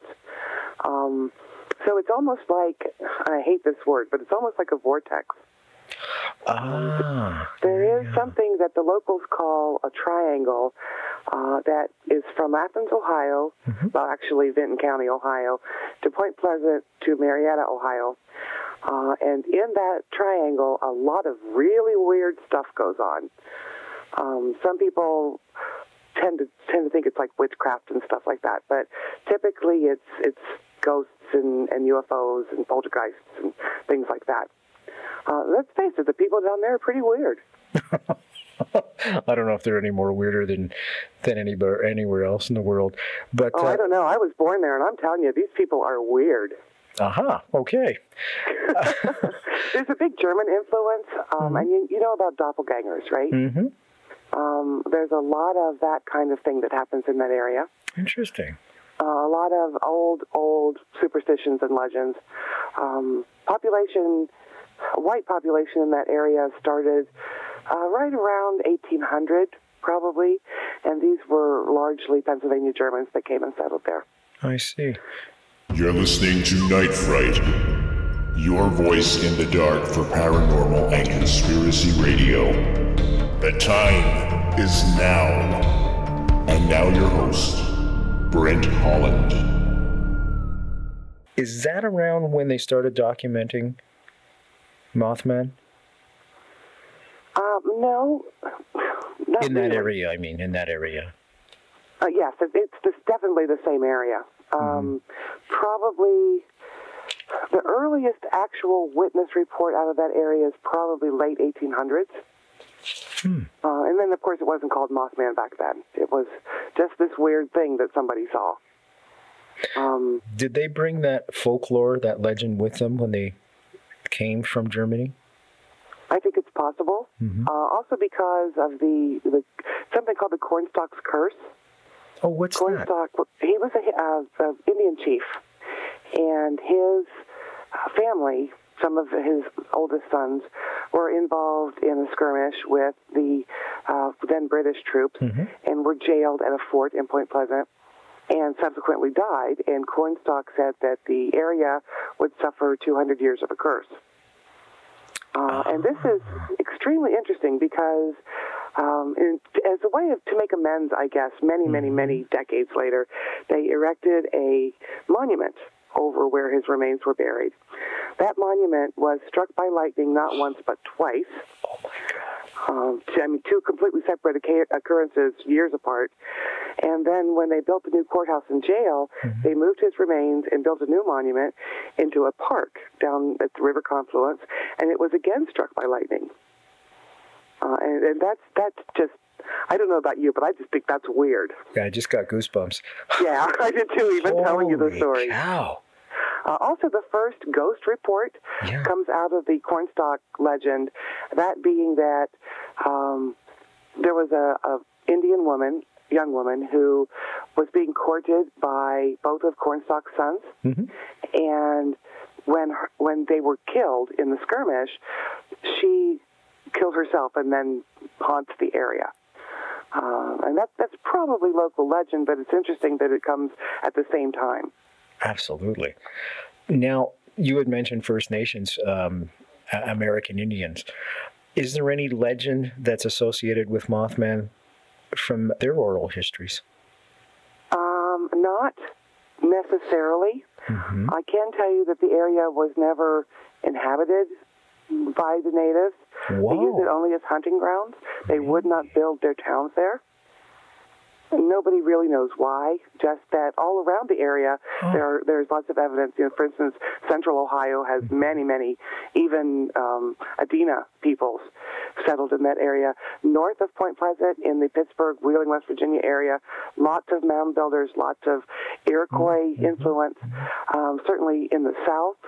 So it's almost like, and I hate this word, but it's almost like a vortex. There is something that the locals call a triangle that is from Athens, Ohio, well, actually Vinton County, Ohio, to Point Pleasant to Marietta, Ohio. And in that triangle, a lot of really weird stuff goes on. Some people tend to think it's like witchcraft and stuff like that, but typically it's ghosts and UFOs and poltergeists and things like that. Let's face it, the people down there are pretty weird. I don't know if they're any more weirder than anywhere else in the world. But I don't know. I was born there, and I'm telling you, these people are weird. Okay. There's a big German influence, and you know about doppelgangers, right? There's a lot of that kind of thing that happens in that area. Interesting. A lot of old superstitions and legends. White population in that area started right around 1800, probably, and these were largely Pennsylvania Germans that came and settled there. I see. You're listening to Night Fright, your voice in the dark for paranormal and conspiracy radio. The time is now. And now your host, Brent Holland. Is that around when they started documenting Mothman? No. Not in that really. area, I mean, in that area. Yes, it's definitely the same area. Probably the earliest actual witness report out of that area is probably late 1800s. And then, of course, it wasn't called Mothman back then. It was just this weird thing that somebody saw. Did they bring that folklore, that legend with them when they came from Germany? I think it's possible. Also because of the something called the Cornstalk's Curse. Oh, what's Cornstalk, that? He was an Indian chief, and his family, some of his oldest sons, were involved in a skirmish with the then British troops and were jailed at a fort in Point Pleasant and subsequently died. And Cornstalk said that the area would suffer 200 years of a curse. And this is extremely interesting because as a way to make amends, I guess, many decades later, they erected a monument over where his remains were buried. That monument was struck by lightning not once but twice. Oh, my Two completely separate occurrences years apart. And then when they built the new courthouse and jail, they moved his remains and built a new monument into a park down at the river confluence, and it was again struck by lightning. And that's just, I don't know about you, but I just think that's weird. Yeah, I just got goosebumps. Yeah, I did too, even telling you the story. Cow. Also, the first ghost report comes out of the Cornstalk legend, that being that there was a Indian woman, young woman, who was being courted by both of Cornstalk's sons, and when they were killed in the skirmish, she killed herself and then haunts the area. And that's probably local legend, but it's interesting that it comes at the same time. Absolutely. Now, you had mentioned First Nations, American Indians. Is there any legend that's associated with Mothman from their oral histories? Not necessarily. I can tell you that the area was never inhabited by the natives. Whoa. They used it only as hunting grounds. They would not build their towns there. Nobody really knows why, just that all around the area, there's lots of evidence. For instance, central Ohio has many, even Adena peoples settled in that area. North of Point Pleasant, in the Pittsburgh, Wheeling, West Virginia area, lots of mound builders, lots of Iroquois influence. Certainly in the South,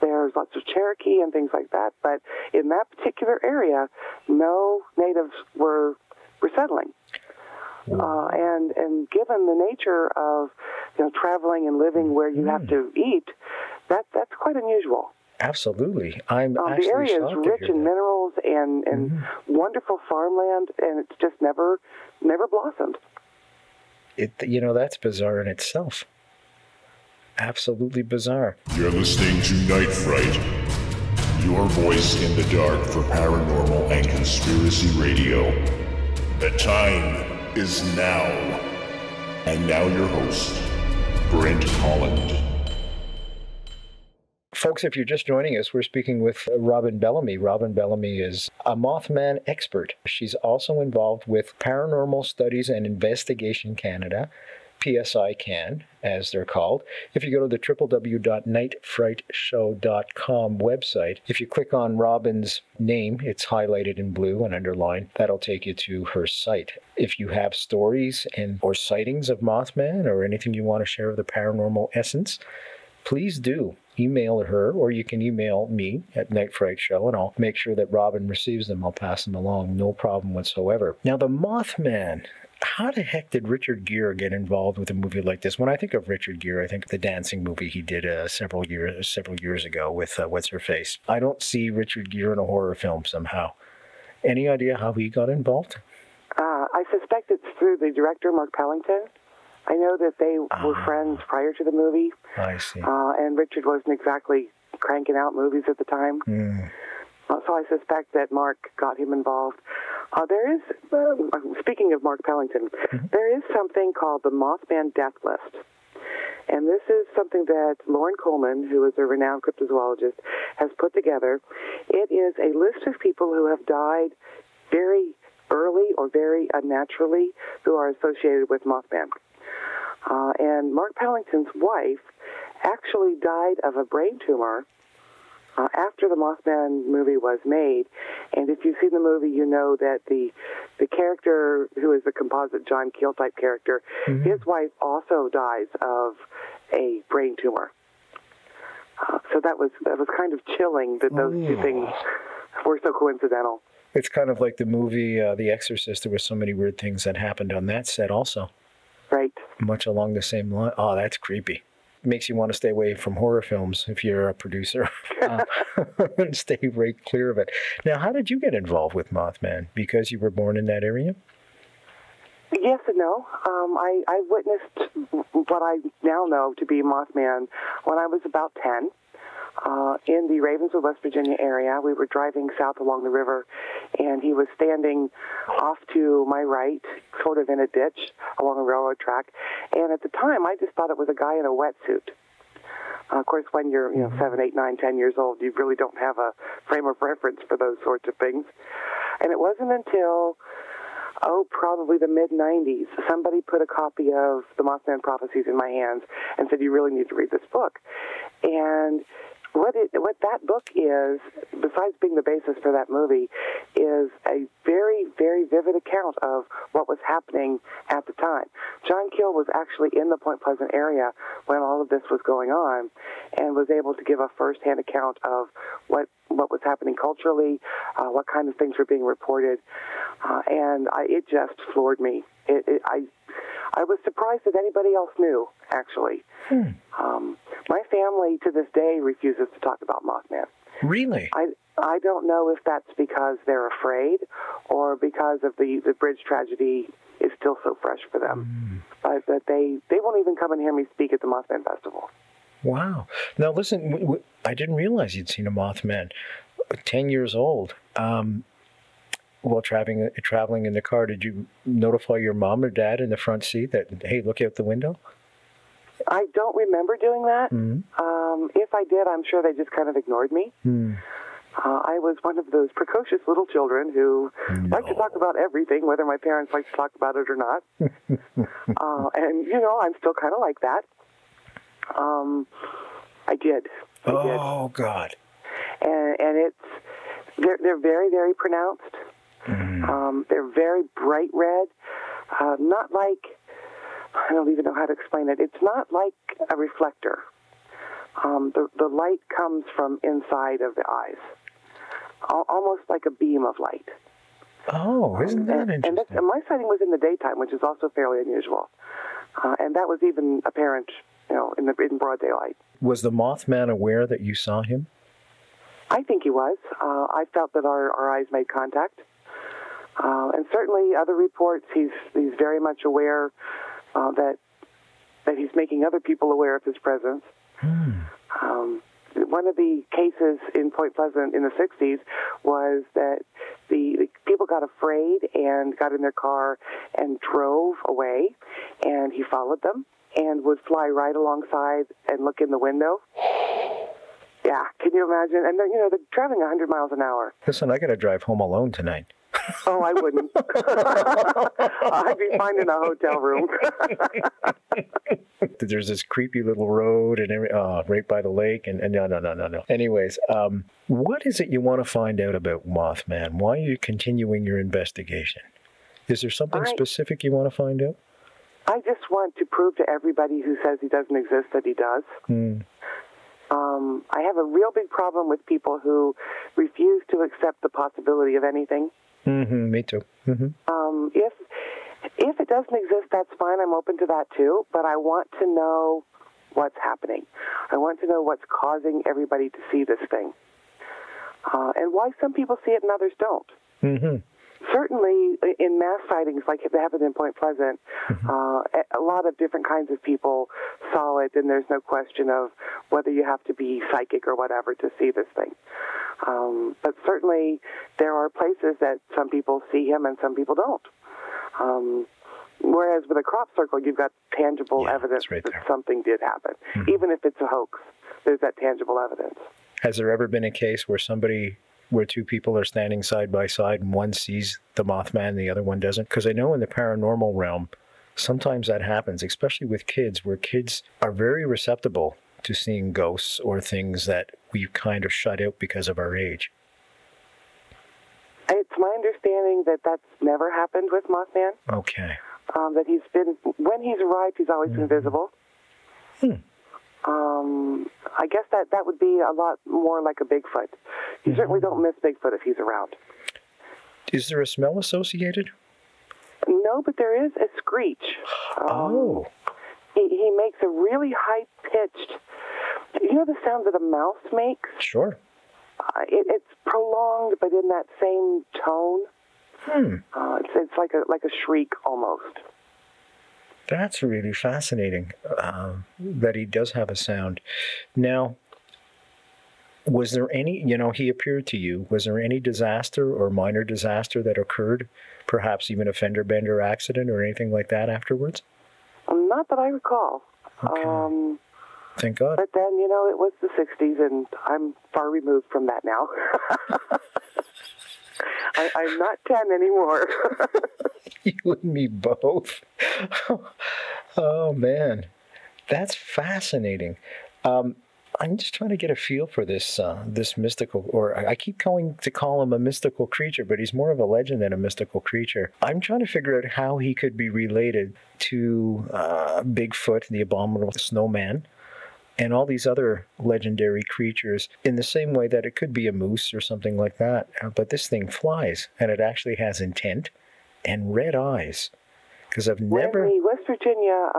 there's lots of Cherokee and things like that. But in that particular area, no natives were settling. And given the nature of traveling and living where you have to eat, that's quite unusual. Absolutely. I'm actually the area is rich in minerals and wonderful farmland, and it's just never blossomed. That's bizarre in itself. Absolutely bizarre. You're listening to Night Fright, your voice in the dark for paranormal and conspiracy radio. The time is now. And now your host, Brent Holland. Folks, if you're just joining us, we're speaking with Robin Bellamy. Robin Bellamy is a Mothman expert. She's also involved with Paranormal Studies and Investigation Canada, PSI Can, as they're called. If you go to the www.nightfrightshow.com website, if you click on Robin's name, it's highlighted in blue and underlined, that'll take you to her site. If you have stories or sightings of Mothman or anything you want to share of the paranormal essence, please do email her, or you can email me at Night Fright Show, and I'll make sure that Robin receives them. I'll pass them along, no problem whatsoever. Now, the Mothman. How the heck did Richard Gere get involved with a movie like this? When I think of Richard Gere, I think of the dancing movie he did several years ago with What's-Her-Face. I don't see Richard Gere in a horror film somehow. Any idea how he got involved? I suspect it's through the director, Mark Pellington. I know that they were friends prior to the movie. I see. And Richard wasn't exactly cranking out movies at the time. So I suspect that Mark got him involved. There is, speaking of Mark Pellington, there is something called the Mothman Death List. And this is something that Lauren Coleman, who is a renowned cryptozoologist, has put together. It is a list of people who have died very early or very unnaturally who are associated with Mothman. And Mark Pellington's wife actually died of a brain tumor after the Mothman movie was made. And if you've seen the movie, you know that the character who is the composite John Keel type character, his wife also dies of a brain tumor. So that was kind of chilling that those two things were so coincidental. It's kind of like the movie The Exorcist. There were so many weird things that happened on that set also. Right. Much along the same line. Oh, that's creepy. Makes you want to stay away from horror films if you're a producer. And stay right clear of it. Now, how did you get involved with Mothman? Because you were born in that area? Yes and no. I witnessed what I now know to be Mothman when I was about 10. In the Ravenswood, West Virginia area. We were driving south along the river, and he was standing off to my right, sort of in a ditch along a railroad track. And at the time, I just thought it was a guy in a wetsuit. Of course, when you're 7, 8, 9, 10 years old, you really don't have a frame of reference for those sorts of things. And it wasn't until, probably the mid-'90s, somebody put a copy of the Moth Man Prophecies in my hands and said, you really need to read this book. And what that book is, besides being the basis for that movie, is a very, very vivid account of what was happening at the time. John Keel was actually in the Point Pleasant area when all of this was going on and was able to give a first-hand account of what was happening culturally, what kind of things were being reported, and it just floored me. I was surprised that anybody else knew, actually. My family, to this day, refuses to talk about Mothman. Really? I don't know if that's because they're afraid or because of the bridge tragedy is still so fresh for them. But that they won't even come and hear me speak at the Mothman Festival. Wow. Now, listen, I didn't realize you'd seen a Mothman. 10 years old. While traveling in the car, did you notify your mom or dad in the front seat that, hey, look out the window? I don't remember doing that. If I did, I'm sure they just kind of ignored me. I was one of those precocious little children who like to talk about everything, whether my parents like to talk about it or not. And, I'm still kind of like that. I did. Oh, God. And they're very, very pronounced. They're very bright red. Not like, I don't even know how to explain it. It's not like a reflector. The light comes from inside of the eyes, almost like a beam of light. Oh, isn't that interesting? And my sighting was in the daytime, which is also fairly unusual. And that was even apparent, in broad daylight. Was the Mothman aware that you saw him? I think he was. I felt that our eyes made contact. And certainly other reports, he's very much aware that he's making other people aware of his presence. One of the cases in Point Pleasant in the 60s was that the people got afraid and got in their car and drove away, and he followed them and would fly right alongside and look in the window. Yeah, can you imagine? And they're traveling 100 miles an hour. Listen, I got to drive home alone tonight. Oh, I wouldn't. I'd be fine in a hotel room. There's this creepy little road and right by the lake, and no. Anyways, what is it you want to find out about Mothman? Why are you continuing your investigation? Is there something specific you want to find out? I just want to prove to everybody who says he doesn't exist that he does. I have a real big problem with people who refuse to accept the possibility of anything. Me too. If it doesn't exist, that's fine. I'm open to that too. But I want to know what's happening. I want to know what's causing everybody to see this thing, and why some people see it and others don't. Certainly, in mass sightings like it happened in Point Pleasant, a lot of different kinds of people saw it, and there's no question of whether you have to be psychic or whatever to see this thing. But certainly, there are places that some people see him and some people don't. Whereas with a crop circle, you've got tangible evidence that something did happen. Even if it's a hoax, there's that tangible evidence. Has there ever been a case where two people are standing side by side and one sees the Mothman and the other one doesn't? Because I know in the paranormal realm, sometimes that happens, especially with kids, where kids are very receptive to seeing ghosts or things that we've kind of shut out because of our age. It's my understanding that that's never happened with Mothman. Okay. That when he's arrived, he's always been visible. I guess that would be a lot more like a Bigfoot. You certainly don't miss Bigfoot if he's around. Is there a smell associated? No, but there is a screech. He makes a really high-pitched, the sound that a mouse makes? Sure. It's prolonged, but in that same tone. It's like a shriek almost. That's really fascinating, that he does have a sound. Now, was there any, he appeared to you, was there any disaster or minor disaster that occurred, perhaps even a fender bender accident or anything like that afterwards? Not that I recall. Okay. Thank God. But then, it was the 60s, and I'm far removed from that now. I'm not 10 anymore. You and me both. Oh, man. That's fascinating. I'm just trying to get a feel for this this mystical, or I keep call him a mystical creature, but he's more of a legend than a mystical creature. I'm trying to figure out how he could be related to Bigfoot, the abominable snowman, and all these other legendary creatures in the same way that it could be a moose or something like that. But this thing flies, and it actually has intent and red eyes. Because I've never... When the West Virginia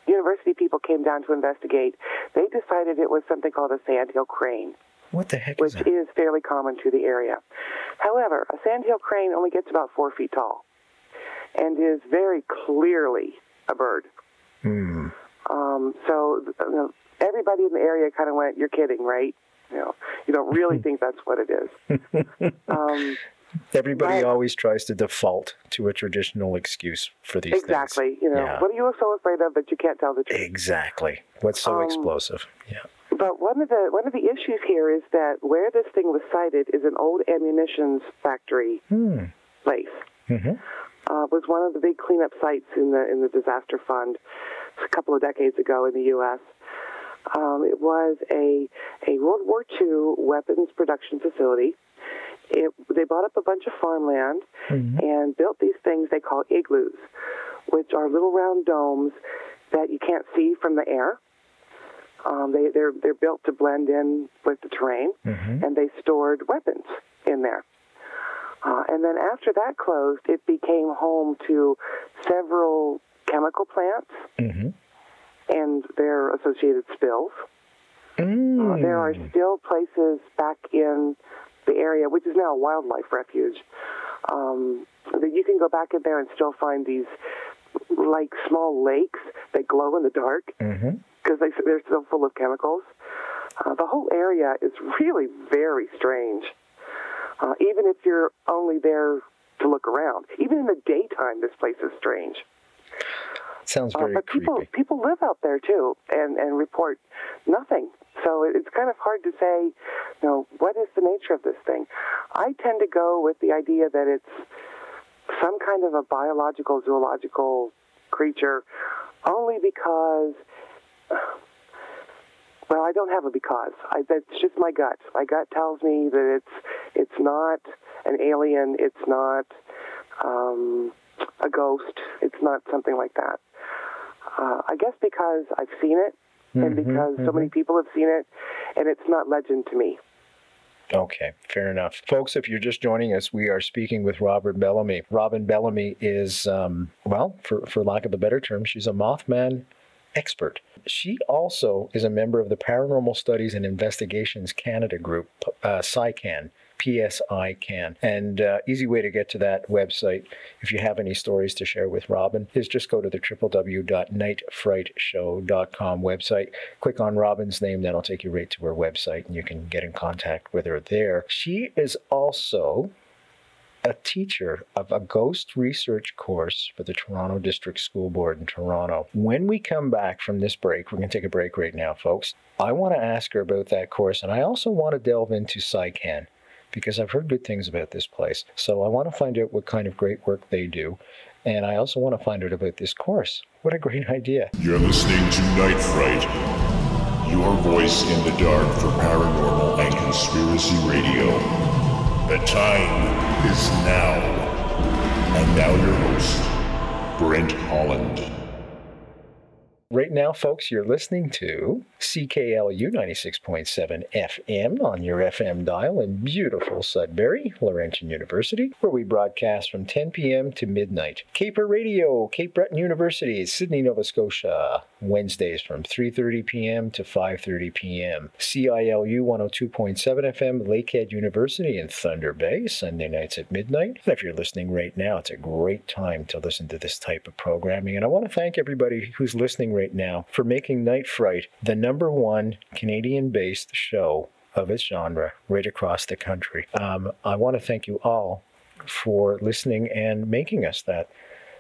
University people came down to investigate, they decided it was something called a sandhill crane. What the heck is that? Which is fairly common to the area. However, a sandhill crane only gets about 4 feet tall and is very clearly a bird. Hmm. So everybody in the area kind of went, "You're kidding, right? You don't really think that's what it is." Everybody always tries to default to a traditional excuse for these exactly. things. What are you so afraid of that you can't tell the truth? Exactly. What's so explosive? Yeah. But one of the issues here is that where this thing was sighted is an old ammunition factory place. Mm-hmm. Was one of the big cleanup sites in the disaster fund a couple of decades ago in the U.S. It was a World War II weapons production facility. They bought up a bunch of farmland and built these things they call igloos, which are little round domes that you can't see from the air. They're built to blend in with the terrain, and they stored weapons in there. And then after that closed, it became home to several chemical plants and their associated spills. There are still places back in the area, which is now a wildlife refuge, that you can go back in there and still find these like small lakes that glow in the dark because they're still full of chemicals. The whole area is really very strange, even if you're only there to look around. Even in the daytime, this place is strange. Sounds very creepy. But people live out there, too, and report nothing. So it's kind of hard to say, what is the nature of this thing? I tend to go with the idea that it's some kind of a biological, zoological creature, only because, well, I don't have a because. That's just my gut. My gut tells me that it's not an alien. It's not a ghost. It's not something like that. I guess because I've seen it, and because so many people have seen it, and it's not legend to me. Okay, fair enough. Folks, if you're just joining us, we are speaking with Robin Bellamy. Robin Bellamy is, well, for lack of a better term, she's a Mothman expert. She also is a member of the Paranormal Studies and Investigations Canada group, PSICAN. PSICAN. And easy way to get to that website, if you have any stories to share with Robin, is just go to the www.nightfrightshow.com website. Click on Robin's name, that'll take you right to her website, and you can get in contact with her there. She is also a teacher of a ghost research course for the Toronto District School Board in Toronto. When we come back from this break, we're going to take a break right now, folks. I want to ask her about that course, and I also want to delve into PSICAN, because I've heard good things about this place. So I want to find out what kind of great work they do. And I also want to find out about this course. What a great idea. You're listening to Night Fright, your voice in the dark for paranormal and conspiracy radio. The time is now. And now your host, Brent Holland. Right now, folks, you're listening to CKLU 96.7 FM on your FM dial in beautiful Sudbury, Laurentian University, where we broadcast from 10 p.m. to midnight. Caper Radio, Cape Breton University, Sydney, Nova Scotia, Wednesdays from 3:30 p.m. to 5:30 p.m. CILU 102.7 FM, Lakehead University in Thunder Bay, Sunday nights at midnight. And if you're listening right now, it's a great time to listen to this type of programming. And I want to thank everybody who's listening right now for making Night Fright the #1 Canadian-based show of its genre right across the country. I want to thank you all for listening and making us that.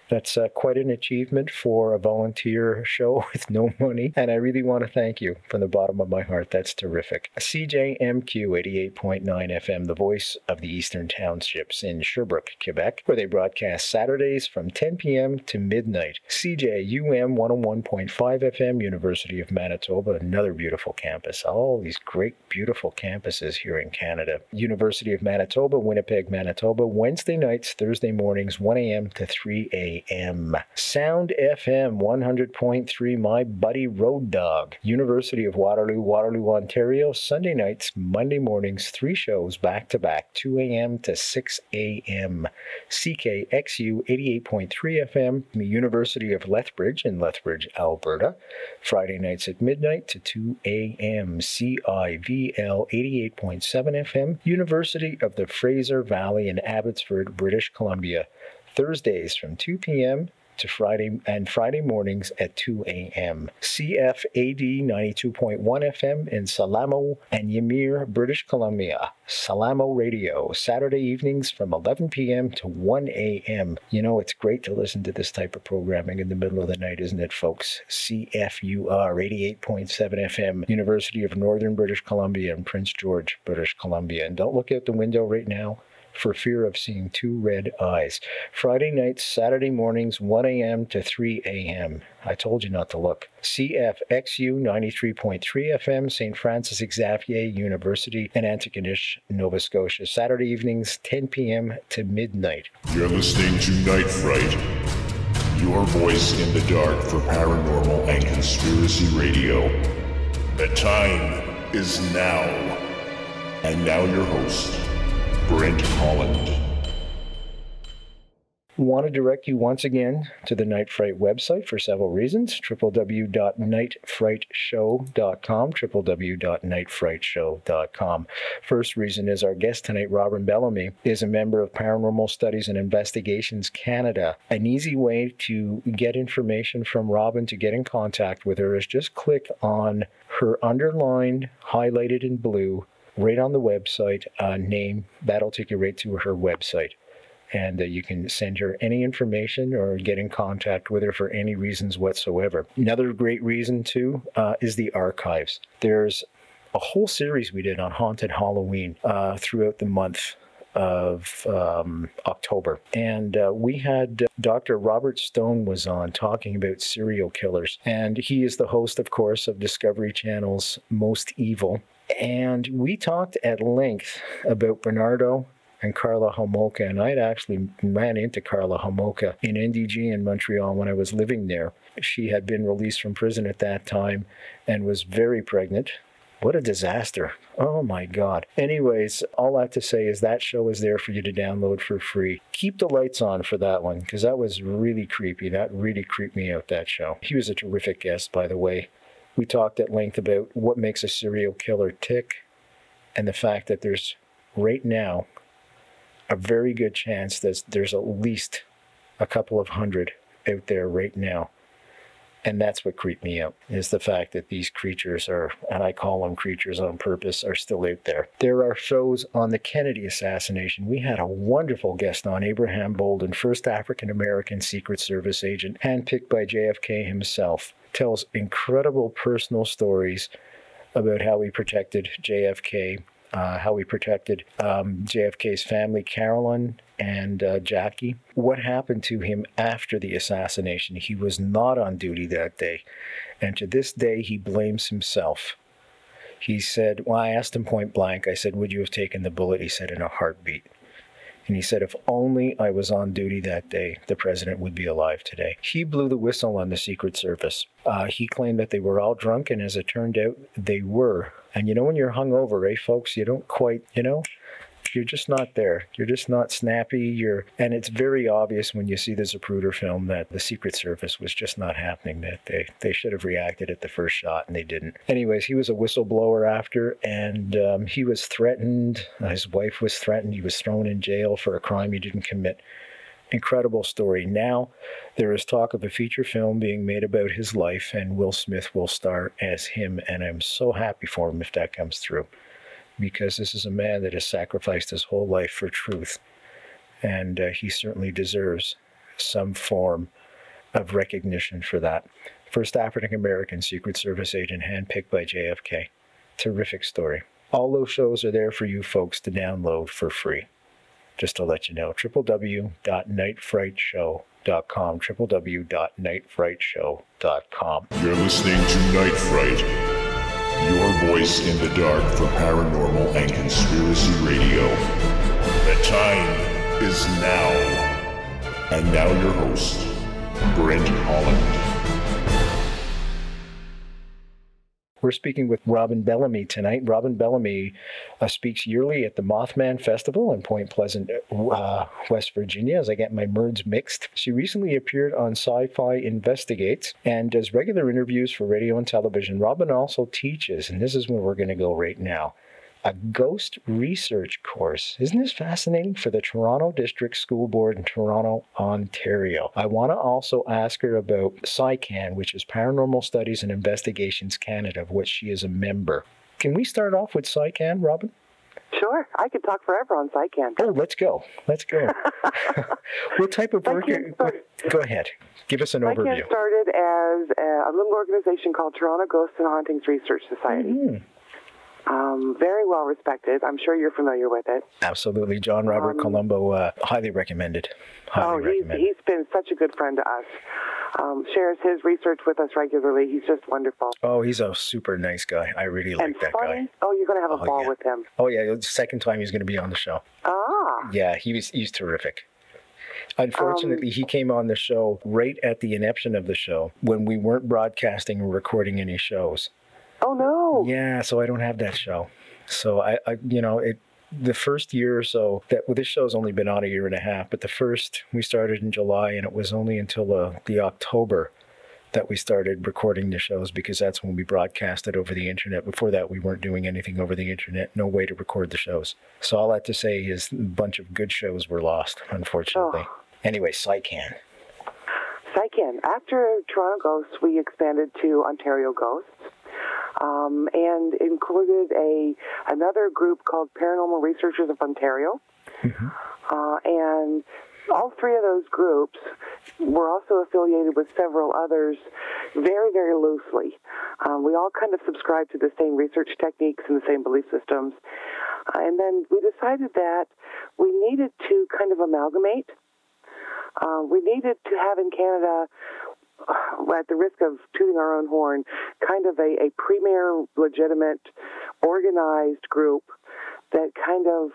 That's quite an achievement for a volunteer show with no money, and I really want to thank you from the bottom of my heart. That's terrific. CJMQ 88.9 FM, the voice of the Eastern Townships in Sherbrooke, Quebec, where they broadcast Saturdays from 10 p.m. to midnight. CJUM 101.5 FM, University of Manitoba, another beautiful campus. All these great, beautiful campuses here in Canada. University of Manitoba, Winnipeg, Manitoba, Wednesday nights, Thursday mornings, 1 a.m. to 3 a.m. Sound FM 100.3, My Buddy Road Dog. University of Waterloo, Waterloo, Ontario, Sunday nights, Monday mornings, 3 shows back-to-back, 2 a.m. to 6 a.m. CKXU 88.3 FM, the University of Lethbridge in Lethbridge, Alberta, Friday nights at midnight to 2 a.m. CIVL 88.7 FM, University of the Fraser Valley in Abbotsford, British Columbia, Thursdays from 2 p.m. to Friday mornings at 2 a.m. CFAD 92.1 FM in Salamo and Ymir, British Columbia. Salamo Radio, Saturday evenings from 11 p.m. to 1 a.m. You know, it's great to listen to this type of programming in the middle of the night, isn't it, folks? CFUR 88.7 FM, University of Northern British Columbia in Prince George, British Columbia. And don't look out the window right now for fear of seeing 2 red eyes. Friday nights, Saturday mornings, 1 a.m. to 3 a.m. I told you not to look. CFXU 93.3 FM, St. Francis Xavier University in Antigonish, Nova Scotia. Saturday evenings, 10 p.m. to midnight. You're listening to Night Fright, your voice in the dark for paranormal and conspiracy radio. The time is now. And now your host, Brent Holland. Want to direct you once again to the Night Fright website for several reasons. www.nightfrightshow.com, www.nightfrightshow.com. First reason is our guest tonight, Robin Bellamy, is a member of Paranormal Studies and Investigations Canada. An easy way to get information from Robin, to get in contact with her, is just click on her underlined, highlighted in blue, right on the website name. That'll take you right to her website. And you can send her any information or get in contact with her for any reasons whatsoever. Another great reason, too, is the archives. There's a whole series we did on Haunted Halloween throughout the month of October. And we had Dr. Robert Stone was on talking about serial killers. And he is the host, of course, of Discovery Channel's Most Evil. And we talked at length about Bernardo and Carla Homolka, and I had actually ran into Carla Homolka in NDG in Montreal when I was living there. She had been released from prison at that time and was very pregnant. What a disaster. Oh my God. Anyways, all I have to say is that show is there for you to download for free. Keep the lights on for that one, because that was really creepy. That really creeped me out, that show. He was a terrific guest, by the way. We talked at length about what makes a serial killer tick, and the fact that there's, right now, a very good chance that there's at least a couple of hundred out there right now. And that's what creeped me out, is the fact that these creatures are, and I call them creatures on purpose, are still out there. There are shows on the Kennedy assassination. We had a wonderful guest on, Abraham Bolden, first African-American Secret Service agent, handpicked by JFK himself. Tells incredible personal stories about how he protected JFK, how he protected JFK's family, Carolyn and Jackie. What happened to him after the assassination? He was not on duty that day. And to this day, he blames himself. He said, well, I asked him point blank, I said, would you have taken the bullet? He said, in a heartbeat. And he said, if only I was on duty that day, the president would be alive today. He blew the whistle on the Secret Service. He claimed that they were all drunk, and as it turned out, they were. And you know, when you're hungover, eh, folks, you don't quite, you know, you're just not there. You're just not snappy. And it's very obvious when you see the Zapruder film that the Secret Service was just not happening that day. They should have reacted at the first shot, and they didn't. Anyways, he was a whistleblower after, and he was threatened. His wife was threatened. He was thrown in jail for a crime he didn't commit. Incredible story. Now, there is talk of a feature film being made about his life, and Will Smith will star as him, and I'm so happy for him if that comes through, because this is a man that has sacrificed his whole life for truth, and he certainly deserves some form of recognition for that. First African-American Secret Service agent handpicked by JFK. Terrific story. All those shows are there for you folks to download for free. Just to let you know, www.nightfrightshow.com, www.nightfrightshow.com. You're listening to Night Fright, your voice in the dark for paranormal and conspiracy radio. The time is now. And now your host, Brent Holland. We're speaking with Robin Bellamy tonight. Robin Bellamy speaks yearly at the Moth Man Festival in Point Pleasant, West Virginia, as I get my words mixed. She recently appeared on Sci-Fi Investigates and does regular interviews for radio and television. Robin also teaches, and this is where we're going to go right now, a ghost research course. Isn't this fascinating? For the Toronto District School Board in Toronto, Ontario. I want to also ask her about SciCan, which is Paranormal Studies and Investigations Canada, of which she is a member. Can we start off with SciCan, Robin? Sure. I could talk forever on SciCan. Oh, let's go. What type of work? Go ahead. Give us an overview. SciCan started as a little organization called Toronto Ghosts and Hauntings Research Society. Mm-hmm. Very well respected. I'm sure you're familiar with it. Absolutely. John Robert Colombo, highly recommended. He's been such a good friend to us. Shares his research with us regularly. He's just wonderful. Oh, he's a super nice guy. I really like that guy. Oh, you're going to have a ball with him. Oh, yeah. The second time he's going to be on the show. Ah. Yeah, he's terrific. Unfortunately, he came on the show right at the inception of the show when we weren't broadcasting or recording any shows. Oh, no. Yeah, so I don't have that show. So the first year or so, this show's only been on a year and a half, but we started in July, and it was only until the October that we started recording the shows, because that's when we broadcasted over the internet. Before that, we weren't doing anything over the internet, no way to record the shows. So all I have to say is a bunch of good shows were lost, unfortunately. Oh. Anyway, SciCan. After Toronto Ghosts, we expanded to Ontario Ghosts. And included another group called Paranormal Researchers of Ontario. Mm-hmm. And all three of those groups were also affiliated with several others very, very loosely. We all kind of subscribed to the same research techniques and the same belief systems. And then we decided that we needed to kind of amalgamate. We needed to have in Canada, at the risk of tooting our own horn, kind of a premier, legitimate, organized group that kind of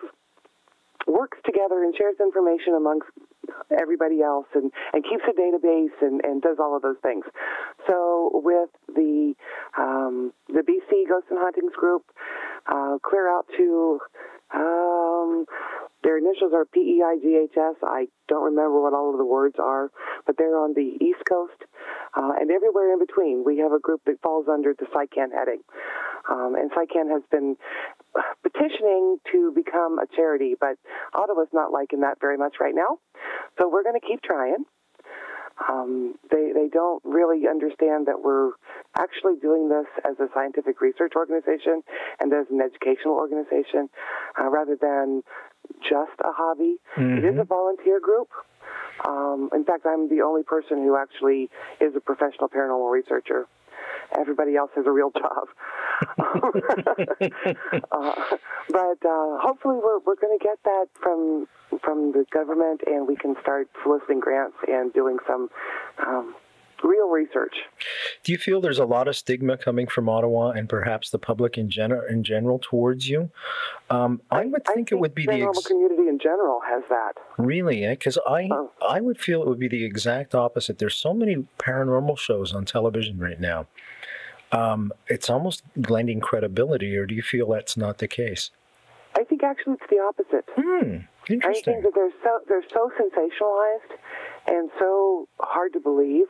works together and shares information amongst everybody else and keeps a database and does all of those things. So with the BC Ghosts and Hauntings group, clear out to their initials are PEIGHS. I don't remember what all of the words are, but they're on the East Coast and everywhere in between. We have a group that falls under the SciCan heading. And SciCan has been petitioning to become a charity, but Ottawa's not liking that very much right now. So we're going to keep trying. They don't really understand that we're actually doing this as a scientific research organization and as an educational organization rather than just a hobby. Mm-hmm. It is a volunteer group. In fact, I'm the only person who actually is a professional paranormal researcher. Everybody else has a real job. But hopefully we're going to get that from the government, and we can start soliciting grants and doing some real research. Do you feel there's a lot of stigma coming from Ottawa and perhaps the public in general towards you? I think it would be the paranormal community in general has that. Really? Because I would feel it would be the exact opposite. There's so many paranormal shows on television right now. It's almost lending credibility, or do you feel that's not the case? I think actually it's the opposite. Interesting. I think that they're so sensationalized and so hard to believe.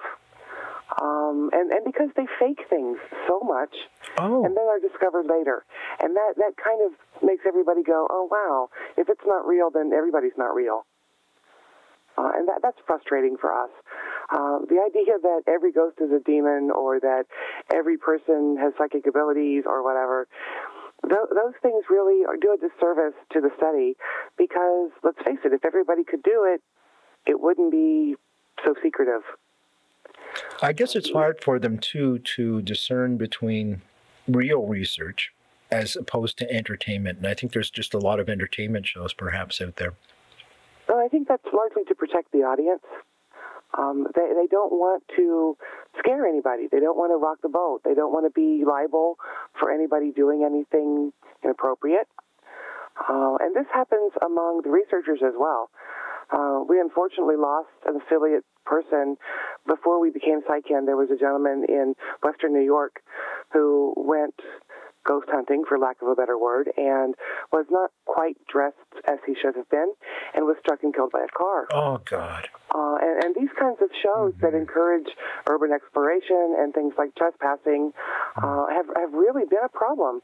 And because they fake things so much, and then are discovered later. And that kind of makes everybody go, oh, wow, if it's not real, then everybody's not real. And that's frustrating for us. The idea that every ghost is a demon or that every person has psychic abilities or whatever, those things really do a disservice to the study because, let's face it, if everybody could do it, it wouldn't be so secretive. I guess it's hard for them, too, to discern between real research as opposed to entertainment. And I think there's just a lot of entertainment shows perhaps out there. Well, I think that's largely to protect the audience. They don't want to scare anybody. They don't want to rock the boat. They don't want to be liable for anybody doing anything inappropriate. And this happens among the researchers as well. We unfortunately lost an affiliate person. Before we became PsyCan, there was a gentleman in Western New York who went ghost hunting, for lack of a better word, and was not quite dressed as he should have been, and was struck and killed by a car. Oh, God. And these kinds of shows that encourage urban exploration and things like trespassing have really been a problem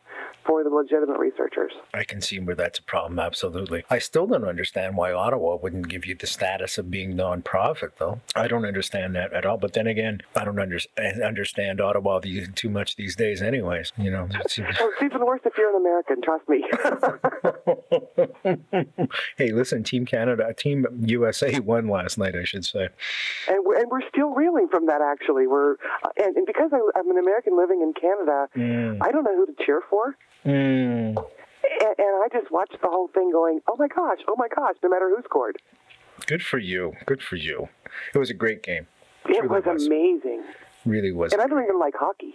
for the legitimate researchers. I can see where that's a problem, absolutely. I still don't understand why Ottawa wouldn't give you the status of being non-profit, though. I don't understand that at all. But then again, I don't understand Ottawa too much these days anyways. You know, it's even worse if you're an American, trust me. Hey, listen, Team USA won last night, I should say. And we're still reeling from that, actually. And because I'm an American living in Canada, I don't know who to cheer for. And I just watched the whole thing going, oh my gosh, no matter who scored. Good for you. Good for you. It was a great game. It really was amazing. Really was. And I don't even like hockey.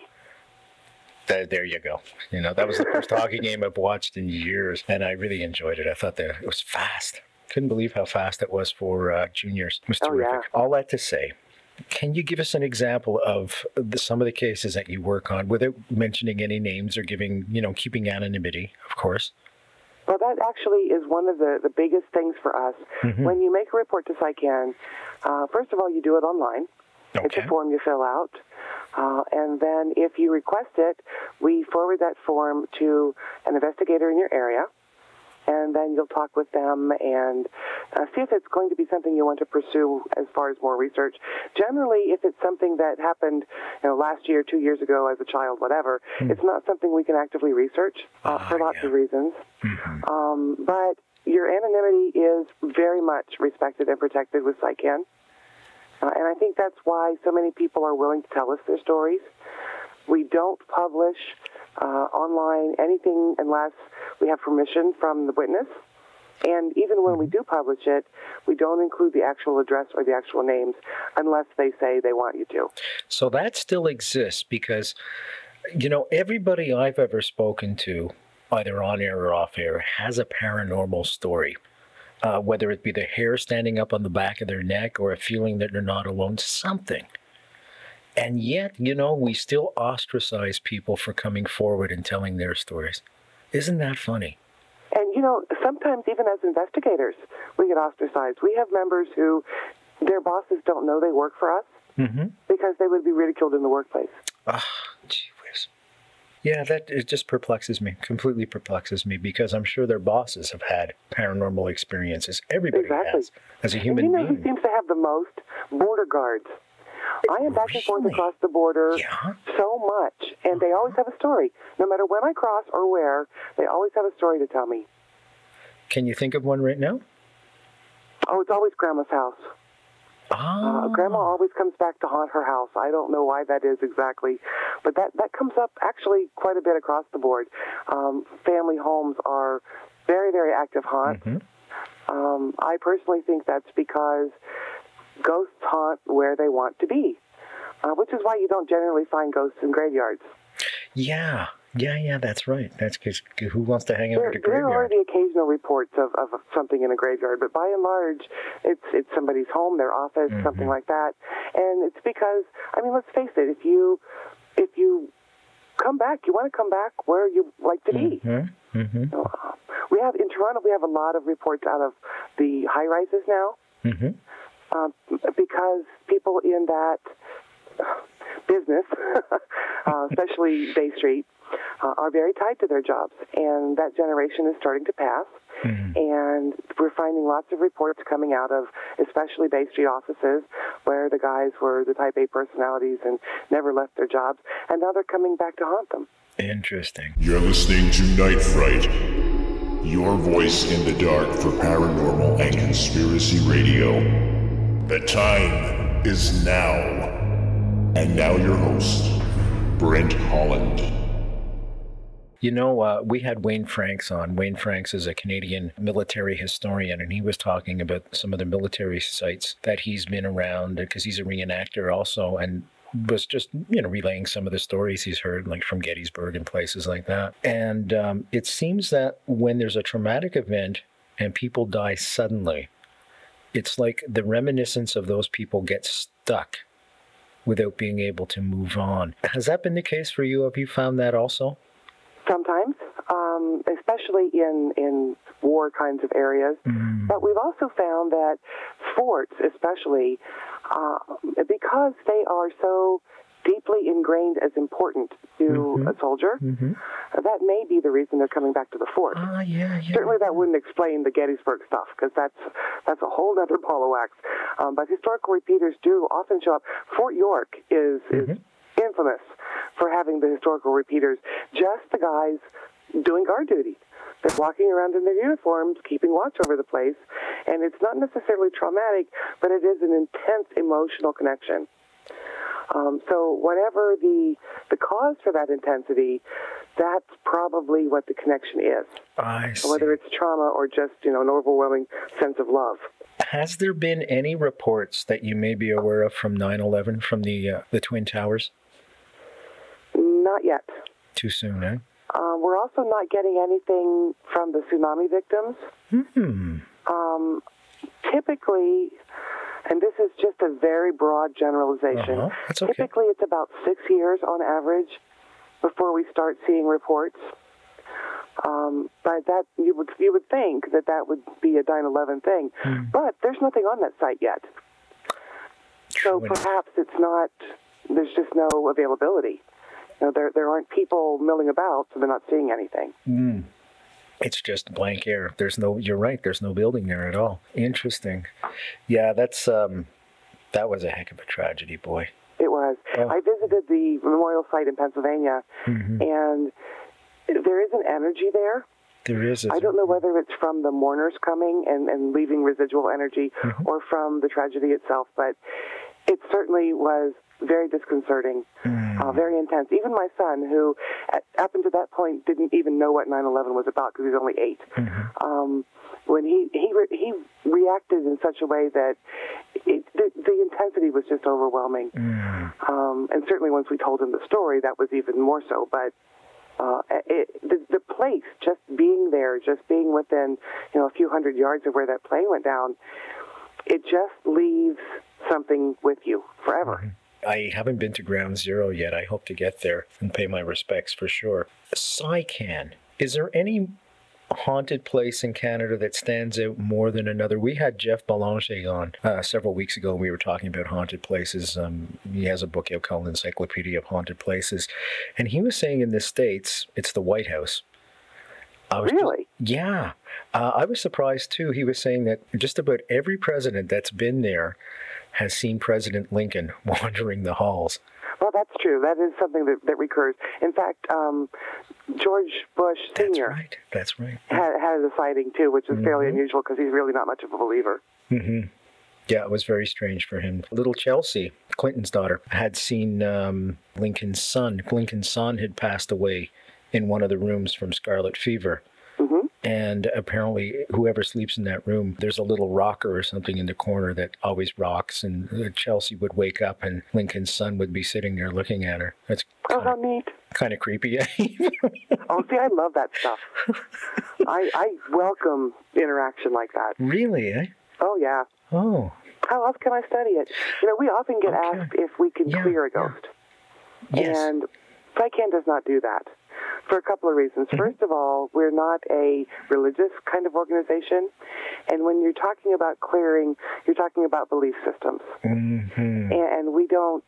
There you go. You know, that was the first hockey game I've watched in years, and I really enjoyed it. I thought that it was fast. Couldn't believe how fast it was for juniors. It was terrific. Yeah. All that to say, can you give us an example of some of the cases that you work on without mentioning any names or keeping anonymity, of course? Well, that actually is one of the biggest things for us. When you make a report to PsyCan, first of all, you do it online. Okay. It's a form you fill out. And then if you request it, we forward that form to an investigator in your area. And then you'll talk with them and see if it's going to be something you want to pursue as far as more research. Generally, if it's something that happened last year, 2 years ago as a child, whatever, it's not something we can actively research for lots of reasons. But your anonymity is very much respected and protected with PsyCan. And I think that's why so many people are willing to tell us their stories. We don't publish online anything unless we have permission from the witness. And even when we do publish it, we don't include the actual address or the actual names unless they say they want you to. So that still exists because, everybody I've ever spoken to, either on air or off air, has a paranormal story. Whether it be the hair standing up on the back of their neck or a feeling that they're not alone, something. And yet, we still ostracize people for coming forward and telling their stories. Isn't that funny? And, sometimes even as investigators, we get ostracized. We have members who their bosses don't know they work for us because they would be ridiculed in the workplace. Ah, gee whiz. Yeah, it just perplexes me, completely perplexes me, because I'm sure their bosses have had paranormal experiences. Everybody has, as a human being. Who seems to have the most? Border guards. I am back and forth across the border so much, and they always have a story. No matter when I cross or where, they always have a story to tell me. Can you think of one right now? Oh, it's always Grandma's house. Grandma always comes back to haunt her house. I don't know why that is exactly, but that comes up actually quite a bit across the board. Family homes are very, very active haunts. I personally think that's because ghosts haunt where they want to be, which is why you don't generally find ghosts in graveyards. Yeah, that's right. That's because who wants to hang out at a graveyard? There are the occasional reports of something in a graveyard, but by and large, it's somebody's home, their office, something like that. And it's because, let's face it, if you come back, you want to come back where you like to be. We have in Toronto, we have a lot of reports out of the high rises now. Because people in that business, especially Bay Street, are very tied to their jobs, and that generation is starting to pass. And we're finding lots of reports coming out of especially Bay Street offices where the guys were the type A personalities and never left their jobs, and now they're coming back to haunt them. Interesting. You're listening to Night Fright, your voice in the dark for paranormal and conspiracy radio. The time is now. And now your host, Brent Holland. You know, we had Wayne Franks on. Wayne Franks is a Canadian military historian, and he was talking about some of the military sites that he's been around, because he's a reenactor also, and was just, relaying some of the stories he's heard, like from Gettysburg and places like that. And it seems that when there's a traumatic event and people die suddenly, it's like the reminiscence of those people gets stuck without being able to move on. Has that been the case for you? Have you found that also? Sometimes, especially in war kinds of areas. But we've also found that forts, especially, because they are so deeply ingrained as important to a soldier, that may be the reason they're coming back to the fort. Certainly that wouldn't explain the Gettysburg stuff, because that's a whole other ball of wax. But historical repeaters do often show up. Fort York is infamous for having the historical repeaters, just the guys doing guard duty. They're walking around in their uniforms, keeping watch over the place, and it's not necessarily traumatic, but it is an intense emotional connection. So whatever the cause for that intensity, that's probably what the connection is. I see. Whether it's trauma or just, an overwhelming sense of love. Has there been any reports that you may be aware of from 9/11, from the Twin Towers? Not yet. Too soon, eh? We're also not getting anything from the tsunami victims. Typically, and this is just a very broad generalization, That's okay. Typically it's about 6 years on average before we start seeing reports. But that you would think that would be a 9/11 thing. But there's nothing on that site yet. So perhaps it's not, there's just no availability. There aren't people milling about, so they're not seeing anything. It's just blank air. You're right, there's no building there at all. Interesting. Yeah, that was a heck of a tragedy, boy. It was. Oh. I visited the memorial site in Pennsylvania, and there is an energy there. There is. I don't know whether it's from the mourners coming and leaving residual energy or from the tragedy itself, but it certainly was very disconcerting, very intense. Even my son, who up until that point didn't even know what 9/11 was about because he was only 8, when he reacted in such a way that the intensity was just overwhelming. And certainly once we told him the story, that was even more so. But the place, just being there, just being within a few hundred yards of where that plane went down, it just leaves something with you forever. I haven't been to Ground Zero yet. I hope to get there and pay my respects for sure. Sycan, is there any haunted place in Canada that stands out more than another? We had Jeff Belanger on several weeks ago. We were talking about haunted places. He has a book out called Encyclopedia of Haunted Places. And he was saying in the States, it's the White House. Really? Yeah. I was surprised too. He was saying that just about every president that's been there has seen President Lincoln wandering the halls. Well, that's true. That is something that recurs. In fact, George Bush Sr. That's right. Had a sighting, too, which is fairly unusual because he's really not much of a believer. Yeah, it was very strange for him. Little Chelsea, Clinton's daughter, had seen Lincoln's son. Lincoln's son had passed away in one of the rooms from scarlet fever. And apparently, whoever sleeps in that room, there's a little rocker or something in the corner that always rocks. And Chelsea would wake up, and Lincoln's son would be sitting there looking at her. That's how neat. Kind of creepy. Oh, see, I love that stuff. I welcome interaction like that. Really, eh? Oh, yeah. Oh. How else can I study it? We often get asked if we can clear a ghost. Yes. And Sycan does not do that. For a couple of reasons. First of all, we're not a religious kind of organization. And when you're talking about clearing, you're talking about belief systems. And we don't,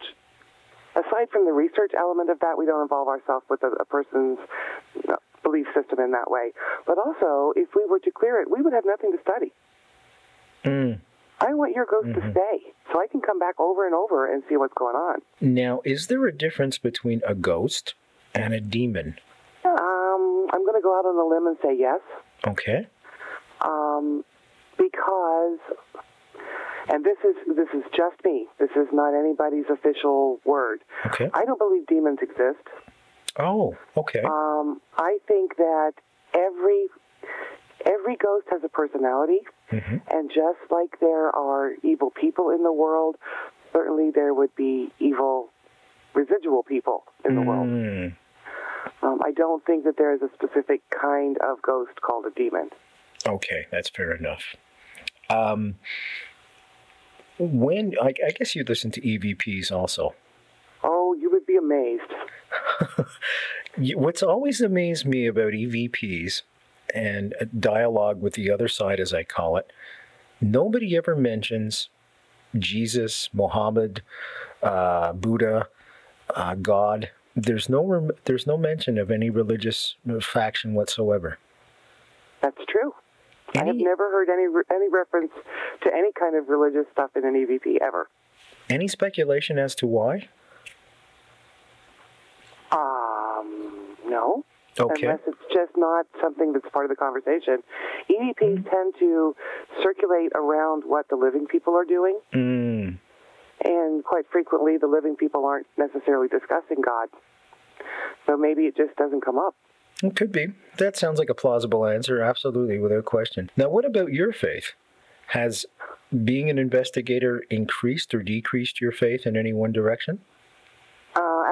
aside from the research element of that, we don't involve ourselves with a person's belief system in that way. But also, if we were to clear it, we would have nothing to study. I want your ghost to stay so I can come back over and over and see what's going on. Now, is there a difference between a ghost and a demon? I'm going to go out on a limb and say yes. Okay. Because And this is just me. This is not anybody's official word. Okay. I don't believe demons exist. Oh, okay. I think that every ghost has a personality, and just like there are evil people in the world, certainly there would be evil residual people in the world. I don't think that there is a specific kind of ghost called a demon. Okay, that's fair enough. When I guess you listen to EVPs also. Oh, you would be amazed. What's always amazed me about EVPs and dialogue with the other side, as I call it, nobody ever mentions Jesus, Muhammad, Buddha, God. There's no mention of any religious faction whatsoever. That's true. I have never heard any reference to any kind of religious stuff in an EVP ever. Any speculation as to why? No. Okay. Unless it's just not something that's part of the conversation. EVPs tend to circulate around what the living people are doing. And quite frequently, the living people aren't necessarily discussing God. So maybe it just doesn't come up. It could be. That sounds like a plausible answer, absolutely, without question. Now, what about your faith? Has being an investigator increased or decreased your faith in any one direction?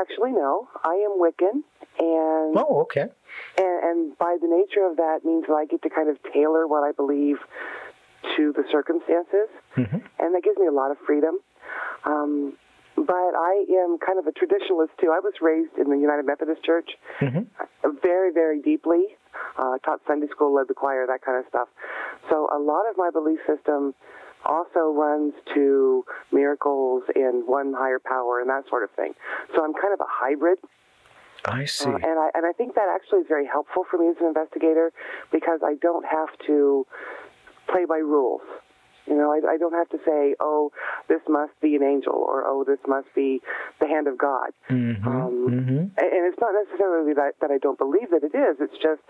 Actually, no. I am Wiccan, and oh, okay. And by the nature of that means that I get to kind of tailor what I believe to the circumstances, and that gives me a lot of freedom. But I am kind of a traditionalist, too. I was raised in the United Methodist Church very, very deeply, taught Sunday school, led the choir, that kind of stuff. So a lot of my belief system also runs to miracles and one higher power and that sort of thing. So I'm kind of a hybrid. I see. And I think that actually is very helpful for me as an investigator because I don't have to play by rules. You know, I don't have to say, oh, this must be an angel, or oh, this must be the hand of God. And it's not necessarily that I don't believe that it is. It's just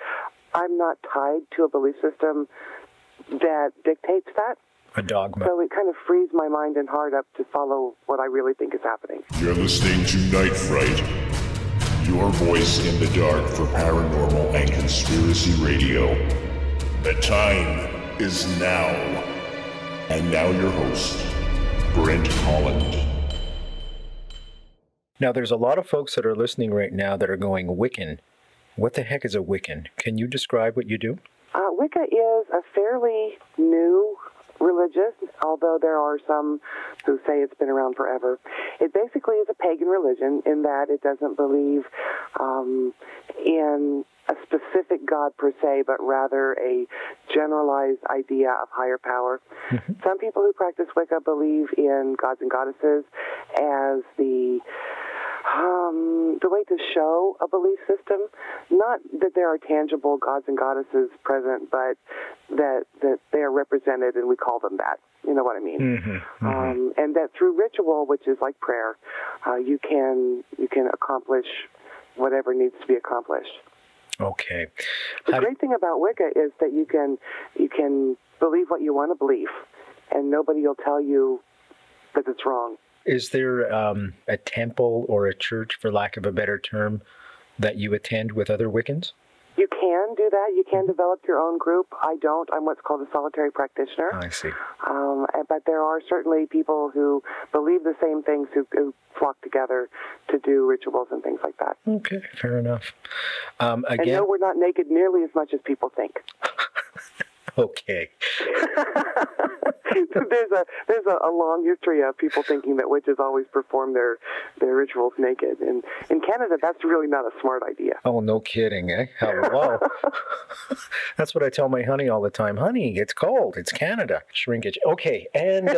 I'm not tied to a belief system that dictates that. A dogma. So it kind of frees my mind and heart up to follow what I really think is happening. You're listening to Night Fright, your voice in the dark for paranormal and conspiracy radio. The time is now. And now your host, Brent Holland. Now, there's a lot of folks that are listening right now that are going, Wiccan. What the heck is a Wiccan? Can you describe what you do? Wicca is a fairly new religion, although there are some who say it's been around forever. It basically is a pagan religion in that it doesn't believe in a specific God per se, but rather a generalized idea of higher power. Some people who practice Wicca believe in gods and goddesses as the way to show a belief system. Not that there are tangible gods and goddesses present, but that they are represented and we call them that. You know what I mean? And that through ritual, which is like prayer, you can accomplish whatever needs to be accomplished. Okay. The great thing about Wicca is that you can believe what you want to believe, and nobody will tell you that it's wrong. Is there a temple or a church, for lack of a better term, that you attend with other Wiccans? You can do that. You can develop your own group. I don't. I'm what's called a solitary practitioner. I see. But there are certainly people who believe the same things who flock together to do rituals and things like that. Okay, fair enough. And no, we're not naked nearly as much as people think. Okay. There's a long history of people thinking that witches always perform their rituals naked. And in Canada, that's really not a smart idea. Oh, no kidding, eh? Hello. That's what I tell my honey all the time. Honey, it's cold. It's Canada. Shrinkage. Okay, and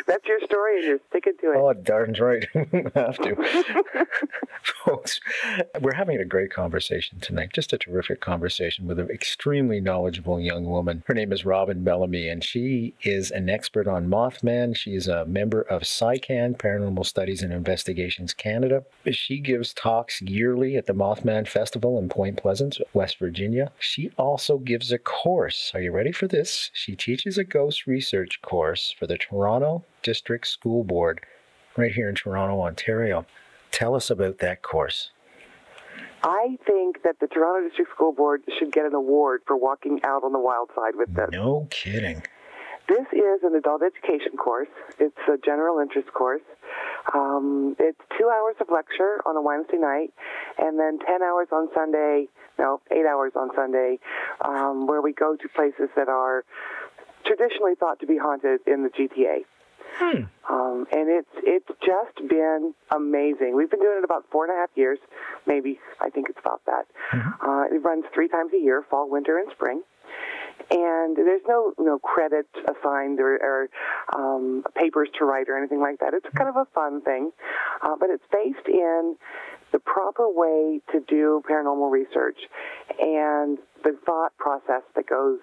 That's your story, and you're sticking to it. Oh, darn right. Have to. Folks, we're having a great conversation tonight. Just a terrific conversation with an extremely knowledgeable young woman. Her name is Robin Bellamy, and she is an expert on Mothman. She's a member of CICAN, Paranormal Studies and Investigations Canada. She gives talks yearly at the Mothman Festival in Point Pleasant, West Virginia. She also gives a course. Are you ready for this? She teaches a ghost research course for the Toronto District School Board right here in Toronto, Ontario. Tell us about that course. I think that the Toronto District School Board should get an award for walking out on the wild side with this. No kidding. This is an adult education course. It's a general interest course. It's 2 hours of lecture on a Wednesday night, and then 10 hours on Sunday, 8 hours on Sunday, where we go to places that are traditionally thought to be haunted in the GTA. And it's just been amazing. We've been doing it about 4.5 years, maybe. I think it's about that. It runs 3 times a year, fall, winter, and spring. And there's no credit assigned or papers to write or anything like that. It's kind of a fun thing, but it's based in the proper way to do paranormal research and the thought process that goes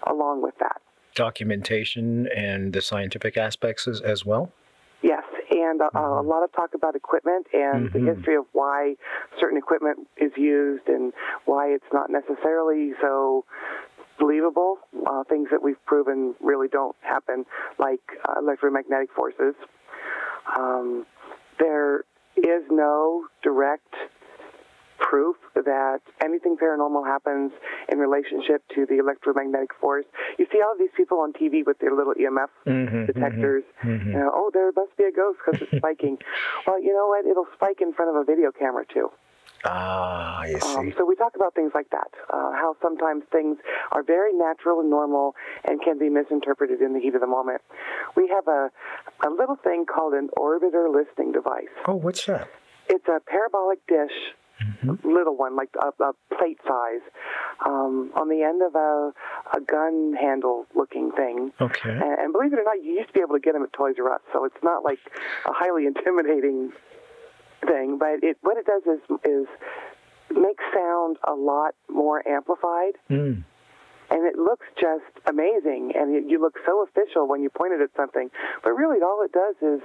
along with that. Documentation and the scientific aspects as well? Yes, and a lot of talk about equipment and the history of why certain equipment is used and why it's not necessarily so believable. Things that we've proven really don't happen, like electromagnetic forces. There is no direct proof that anything paranormal happens in relationship to the electromagnetic force. You see all of these people on TV with their little EMF detectors. Oh, there must be a ghost because it's spiking. Well, you know what? It'll spike in front of a video camera, too. Ah, I see. So we talk about things like that, how sometimes things are very natural and normal and can be misinterpreted in the heat of the moment. We have a little thing called an orbiter listening device. Oh, what's that? It's a parabolic dish, little one, like a plate size, on the end of a gun handle looking thing. Okay. And believe it or not, you used to be able to get them at Toys R Us, so it's not like a highly intimidating thing, but what it does is make sound a lot more amplified, and it looks just amazing, and you look so official when you point it at something, but really all it does is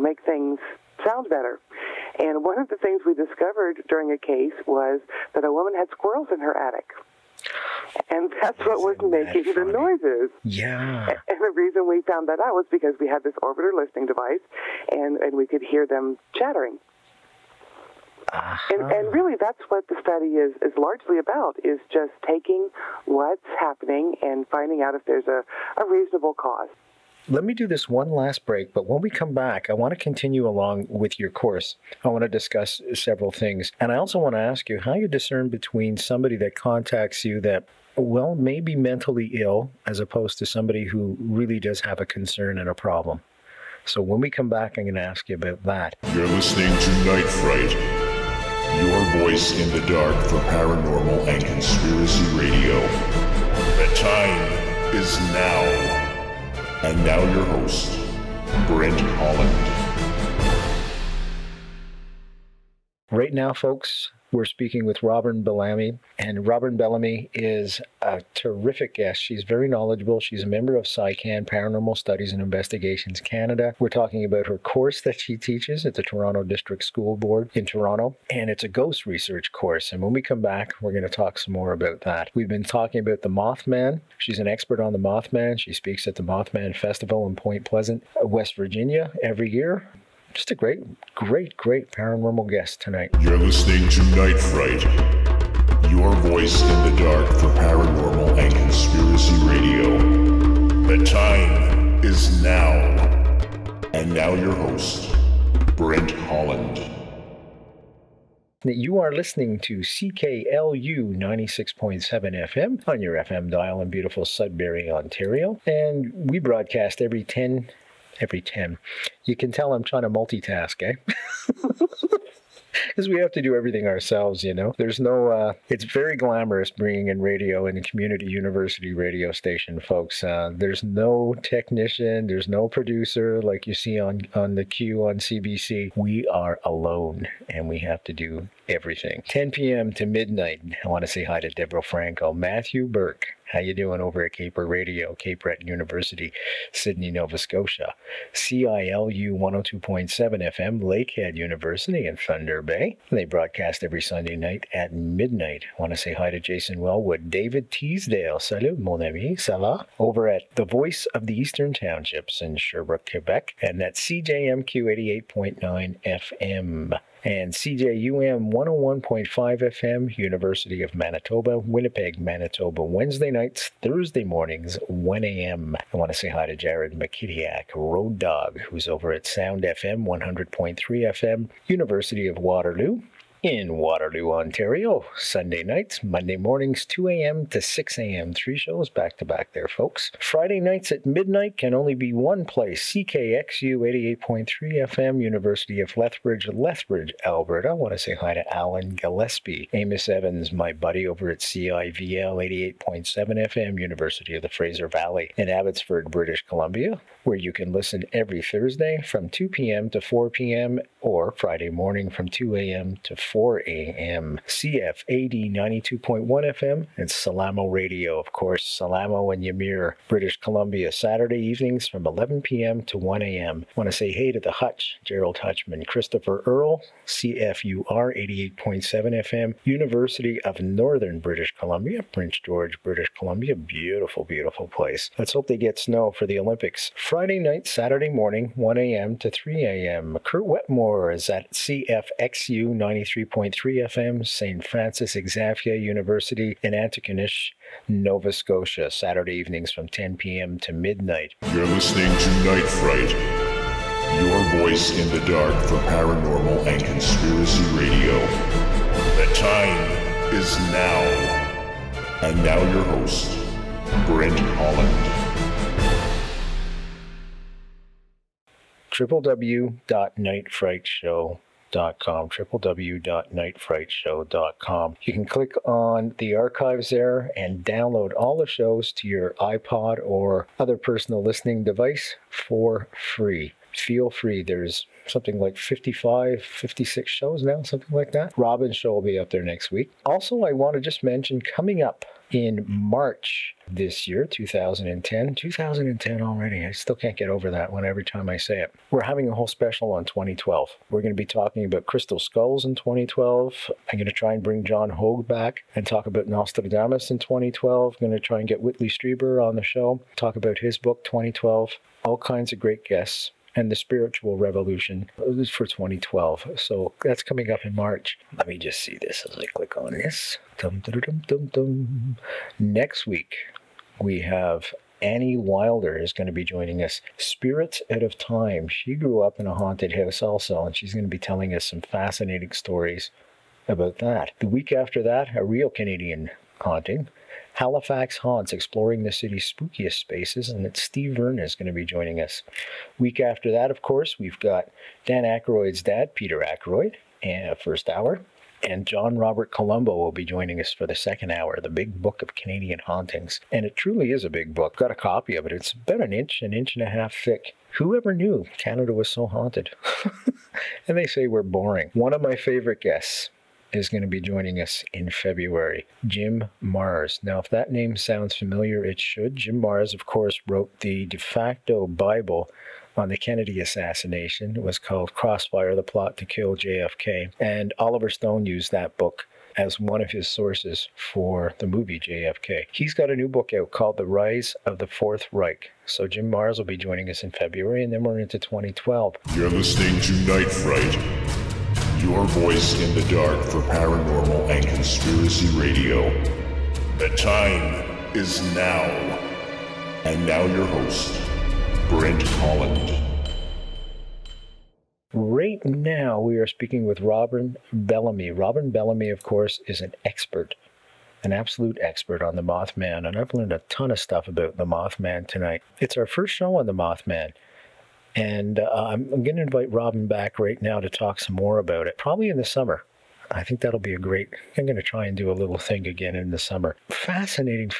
make things sound better. And one of the things we discovered during a case was that a woman had squirrels in her attic. And that's what was making the noises. Yeah. And the reason we found that out was because we had this orbiter listening device, and we could hear them chattering. And really, that's what the study is largely about, is just taking what's happening and finding out if there's a reasonable cause. Let me do this one last break, but when we come back, I want to continue along with your course. I want to discuss several things. And I also want to ask you how you discern between somebody that contacts you that, well, may be mentally ill, as opposed to somebody who really does have a concern and a problem. So when we come back, I'm going to ask you about that. You're listening to Night Fright, your voice in the dark for paranormal and conspiracy radio. The time is now. And now your host, Brent Holland. Right now, folks, we're speaking with Robin Bellamy, and Robin Bellamy is a terrific guest. She's very knowledgeable. She's a member of CICAN, Paranormal Studies and Investigations Canada. We're talking about her course that she teaches at the Toronto District School Board in Toronto, and it's a ghost research course. And when we come back, we're going to talk some more about that. We've been talking about the Mothman. She's an expert on the Mothman. She speaks at the Mothman Festival in Point Pleasant, West Virginia, every year. Just a great paranormal guest tonight. You're listening to Night Fright, your voice in the dark for paranormal and conspiracy radio. The time is now. And now your host, Brent Holland. You are listening to CKLU 96.7 FM on your FM dial in beautiful Sudbury, Ontario. And we broadcast every 10. You can tell I'm trying to multitask, eh? because we have to do everything ourselves, you know. There's no, it's very glamorous bringing in radio in a community university radio station, folks. There's no technician, there's no producer like you see on the Q on CBC. We are alone, and we have to do everything. 10 p.m. to midnight. I want to say hi to Deborah Franco, Matthew Burke. How you doing over at Caper Radio, Cape Breton University, Sydney, Nova Scotia. CILU 102.7 FM, Lakehead University in Thunder Bay. They broadcast every Sunday night at midnight. I want to say hi to Jason Wellwood, David Teasdale. Salut, mon ami, ça va? Over at the Voice of the Eastern Townships in Sherbrooke, Quebec. And that's CJMQ 88.9 FM. And CJUM 101.5 FM, University of Manitoba, Winnipeg, Manitoba, Wednesday nights, Thursday mornings, 1 a.m. I want to say hi to Jared McKittiak, Road Dog, who's over at Sound FM 100.3 FM, University of Waterloo, in Waterloo, Ontario. Sunday nights, Monday mornings, 2 a.m. to 6 a.m. 3 shows back-to-back there, folks. Friday nights at midnight can only be one place. CKXU 88.3 FM, University of Lethbridge, Alberta. I want to say hi to Alan Gillespie. Amos Evans, my buddy over at CIVL 88.7 FM, University of the Fraser Valley in Abbotsford, British Columbia, where you can listen every Thursday from 2 p.m. to 4 p.m. or Friday morning from 2 a.m. to 4 a.m. CFAD 92.1 FM and Salamo Radio, of course, Salamo and Ymir, British Columbia, Saturday evenings from 11 p.m. to 1 a.m. I want to say hey to the Hutch, Gerald Hutchman, Christopher Earl, CFUR 88.7 FM, University of Northern British Columbia, Prince George, British Columbia. Beautiful, beautiful place. Let's hope they get snow for the Olympics. Friday night, Saturday morning, 1 a.m. to 3 a.m. Kurt Wetmore is at CFXU 93.3 FM, St. Francis Xavier University in Antigonish, Nova Scotia, Saturday evenings from 10 p.m. to midnight. You're listening to Night Fright, your voice in the dark for paranormal and conspiracy radio. The time is now. And now your host, Brent Holland. www.nightfrightshow.com, www.nightfrightshow.com. You can click on the archives there and download all the shows to your iPod or other personal listening device for free. Feel free. There's something like 55, 56 shows now, something like that. Robin's show will be up there next week. Also, I want to just mention coming up in March this year, 2010 already. I still can't get over that one every time I say it. We're having a whole special on 2012. We're going to be talking about crystal skulls in 2012. I'm going to try and bring John Hogue back and talk about Nostradamus in 2012. I'm going to try and get Whitley Strieber on the show, talk about his book, 2012. All kinds of great guests. And the spiritual revolution is for 2012. So that's coming up in March. Let me just see this as I click on this. Dum, dum, dum, dum, dum. Next week, we have Annie Wilder is going to be joining us. Spirits Out of Time. She grew up in a haunted house also, and she's going to be telling us some fascinating stories about that. The week after that, a real Canadian haunting. Halifax Haunts, exploring the city's spookiest spaces, and it's Steve Vernon is going to be joining us. Week after that, of course, we've got Dan Aykroyd's dad, Peter Aykroyd, first hour, and John Robert Colombo will be joining us for the second hour, the Big Book of Canadian Hauntings. And it truly is a big book. Got a copy of it. It's about an inch and a half thick. Whoever knew Canada was so haunted? And they say we're boring. One of my favorite guests is going to be joining us in February, Jim Marrs. Now, if that name sounds familiar, it should. Jim Marrs, of course, wrote the de facto Bible on the Kennedy assassination. It was called Crossfire, the Plot to Kill JFK. And Oliver Stone used that book as one of his sources for the movie JFK. He's got a new book out called The Rise of the Fourth Reich. So Jim Marrs will be joining us in February, and then we're into 2012. You're listening to Night Fright, your voice in the dark for paranormal and conspiracy radio. The time is now. And now your host, Brent Holland. Right now, we are speaking with Robin Bellamy. Robin Bellamy, of course, is an expert, an absolute expert on the Mothman, and I've learned a ton of stuff about the Mothman tonight. It's our first show on the Mothman. And I'm going to invite Robin back right now to talk some more about it, probably in the summer. I think that'll be I'm going to try and do a little thing again in the summer. Fascinating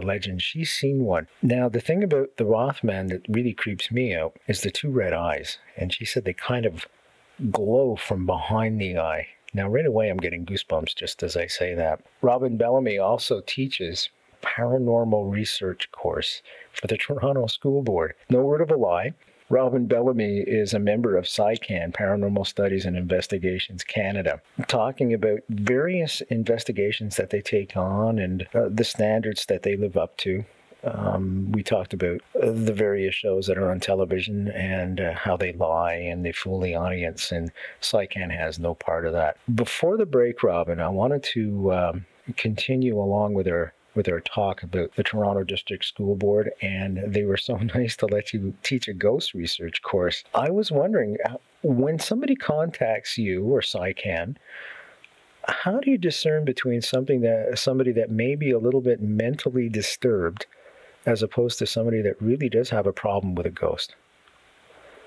legend. She's seen one. Now, the thing about the Mothman that really creeps me out is the two red eyes. And she said they kind of glow from behind the eye. Now, right away, I'm getting goosebumps just as I say that. Robin Bellamy also teaches paranormal research course for the Toronto School Board. No word of a lie. Robin Bellamy is a member of PsyCan, Paranormal Studies and Investigations Canada, talking about various investigations that they take on and the standards that they live up to. We talked about the various shows that are on television and how they lie and they fool the audience, and PsyCan has no part of that. Before the break, Robin, I wanted to continue along with our talk about the Toronto District School Board, and they were so nice to let you teach a ghost research course. I was wondering, when somebody contacts you or PsyCan, how do you discern between somebody that may be a little bit mentally disturbed as opposed to somebody that really does have a problem with a ghost?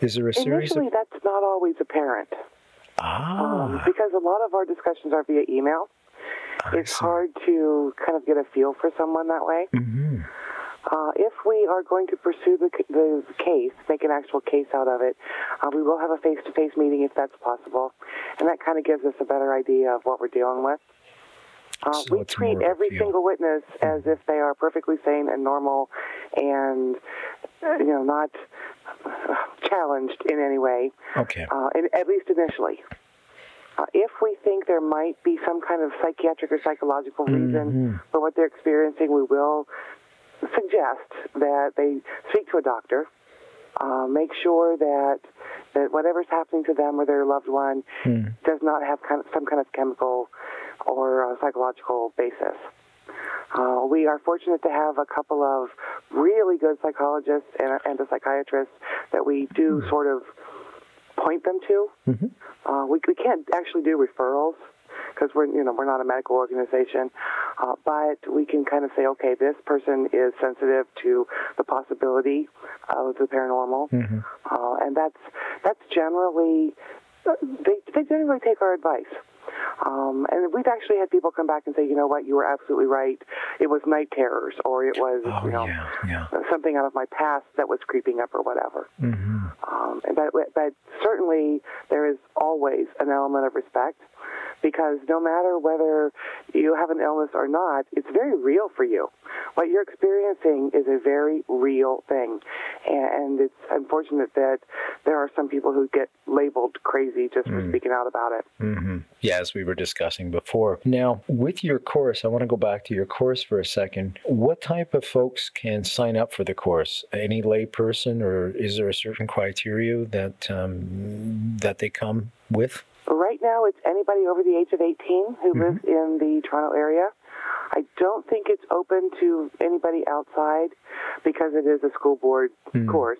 Is there a series Initially, that's not always apparent. Because a lot of our discussions are via email. It's hard to kind of get a feel for someone that way. Mm-hmm. If we are going to pursue the case, make an actual case out of it, we will have a face-to-face meeting if that's possible. And that kind of gives us a better idea of what we're dealing with. We treat every single witness as if they are perfectly sane and normal and, not challenged in any way. Okay. At least initially. If we think there might be some kind of psychiatric or psychological reason for what they're experiencing, we will suggest that they speak to a doctor, make sure that whatever's happening to them or their loved one does not have some kind of chemical or psychological basis. We are fortunate to have a couple of really good psychologists and a psychiatrist that we do sort of point them to. We can't actually do referrals because we're not a medical organization, but we can kind of say, okay, this person is sensitive to the possibility of the paranormal, and that's generally they generally take our advice. And we've actually had people come back and say, you know what, you were absolutely right. It was night terrors, or it was something out of my past that was creeping up, or whatever. But certainly there is always an element of respect, because no matter whether you have an illness or not, it's very real for you. What you're experiencing is a very real thing, and it's unfortunate that there are some people who get labeled crazy just for speaking out about it. Yeah, as we were discussing before. Now, with your course, I want to go back to your course for a second. What type of folks can sign up for the course? Any lay person, or is there a certain criteria that they come with? Right now, it's anybody over the age of 18 who lives in the Toronto area. I don't think it's open to anybody outside because it is a school board course.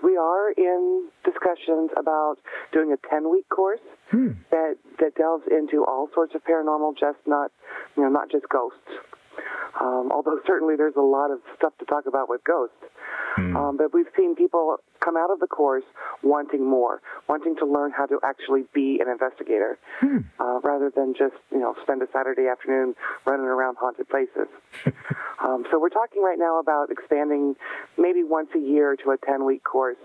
We are in discussions about doing a 10-week course that delves into all sorts of paranormal, not just ghosts. Although certainly there's a lot of stuff to talk about with ghosts. But we've seen people come out of the course wanting more, wanting to learn how to actually be an investigator, rather than just, spend a Saturday afternoon running around haunted places. So we're talking right now about expanding maybe once a year to a 10-week course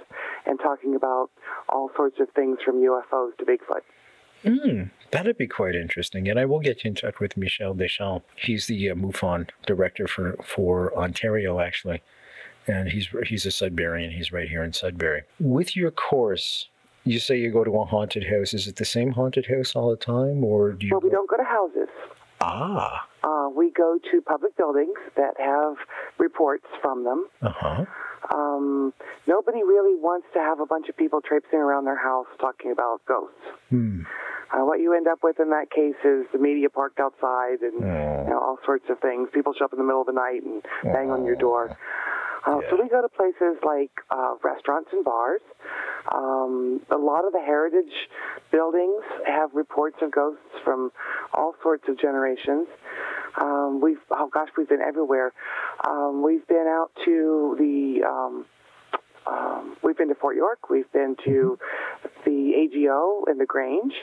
and talking about all sorts of things from UFOs to Bigfoot. That'd be quite interesting. And I will get you in touch with Michel Deschamps. He's the MUFON director for Ontario, actually. And he's a Sudbury, and he's right here in Sudbury. With your course, you say you go to a haunted house. Is it the same haunted house all the time, or do you? Well, we don't go to houses. We go to public buildings that have reports from them. Nobody really wants to have a bunch of people traipsing around their house talking about ghosts. What you end up with in that case is the media parked outside and all sorts of things. People show up in the middle of the night and bang on your door. So we go to places like restaurants and bars. A lot of the heritage buildings have reports of ghosts from all sorts of generations. We've been everywhere. We've been out to the We've been to Fort York. We've been to the AGO and the Grange.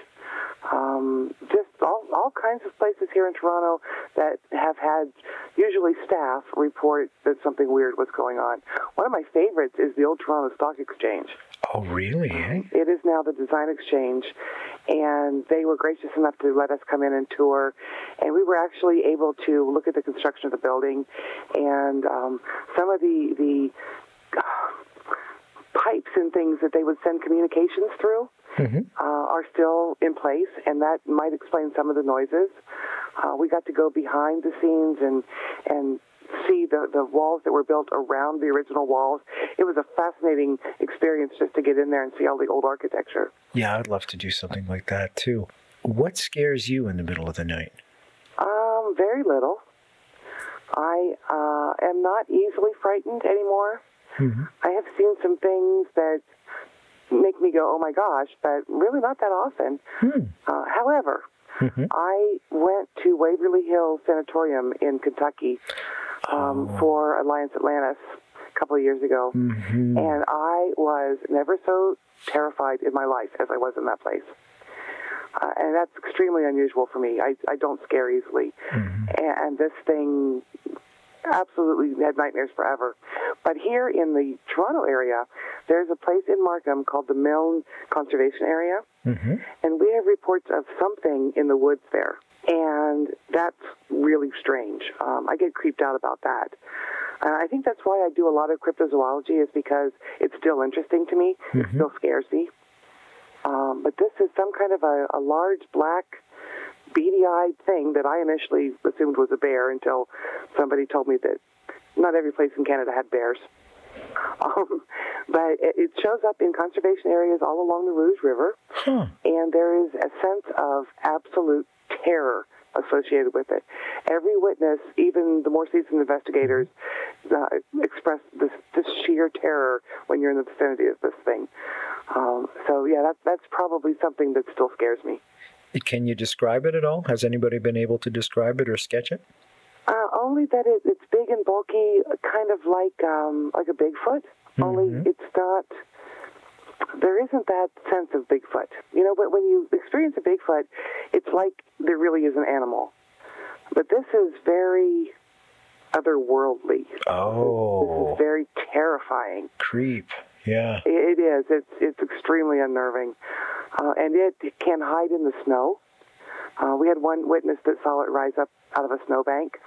Just all kinds of places here in Toronto that have had, usually staff, report that something weird was going on. One of my favorites is the old Toronto Stock Exchange. Oh, really? It is now the Design Exchange, and they were gracious enough to let us come in and tour, and we were actually able to look at the construction of the building, and some of the pipes and things that they would send communications through are still in place, and that might explain some of the noises. We got to go behind the scenes and see the walls that were built around the original walls. It was a fascinating experience just to get in there and see all the old architecture. Yeah, I'd love to do something like that too. What scares you in the middle of the night? Very little. I am not easily frightened anymore. I have seen some things that make me go, oh my gosh, but really not that often. However, I went to Waverly Hills Sanatorium in Kentucky for Alliance Atlantis a couple of years ago, and I was never so terrified in my life as I was in that place. And that's extremely unusual for me. I don't scare easily. And this thing absolutely had nightmares forever. But here in the Toronto area, there's a place in Markham called the Milne Conservation Area, and we have reports of something in the woods there, and that's really strange. I get creeped out about that. I think that's why I do a lot of cryptozoology, is because it's still interesting to me. It still scares me. But this is some kind of a large black beady-eyed thing that I initially assumed was a bear until somebody told me that not every place in Canada had bears. But it shows up in conservation areas all along the Rouge River, and there is a sense of absolute terror associated with it. Every witness, even the more seasoned investigators, express this sheer terror when you're in the vicinity of this thing. So yeah, that's probably something that still scares me. Can you describe it at all? Has anybody been able to describe it or sketch it? Only that it's big and bulky, kind of like a Bigfoot. Only it's not. There isn't that sense of Bigfoot. You know, but when you experience a Bigfoot, it's like there really is an animal. But this is very otherworldly. Oh. This is very terrifying. Creep. Yeah. It is. It's extremely unnerving. And it can hide in the snow. We had one witness that saw it rise up out of a snowbank.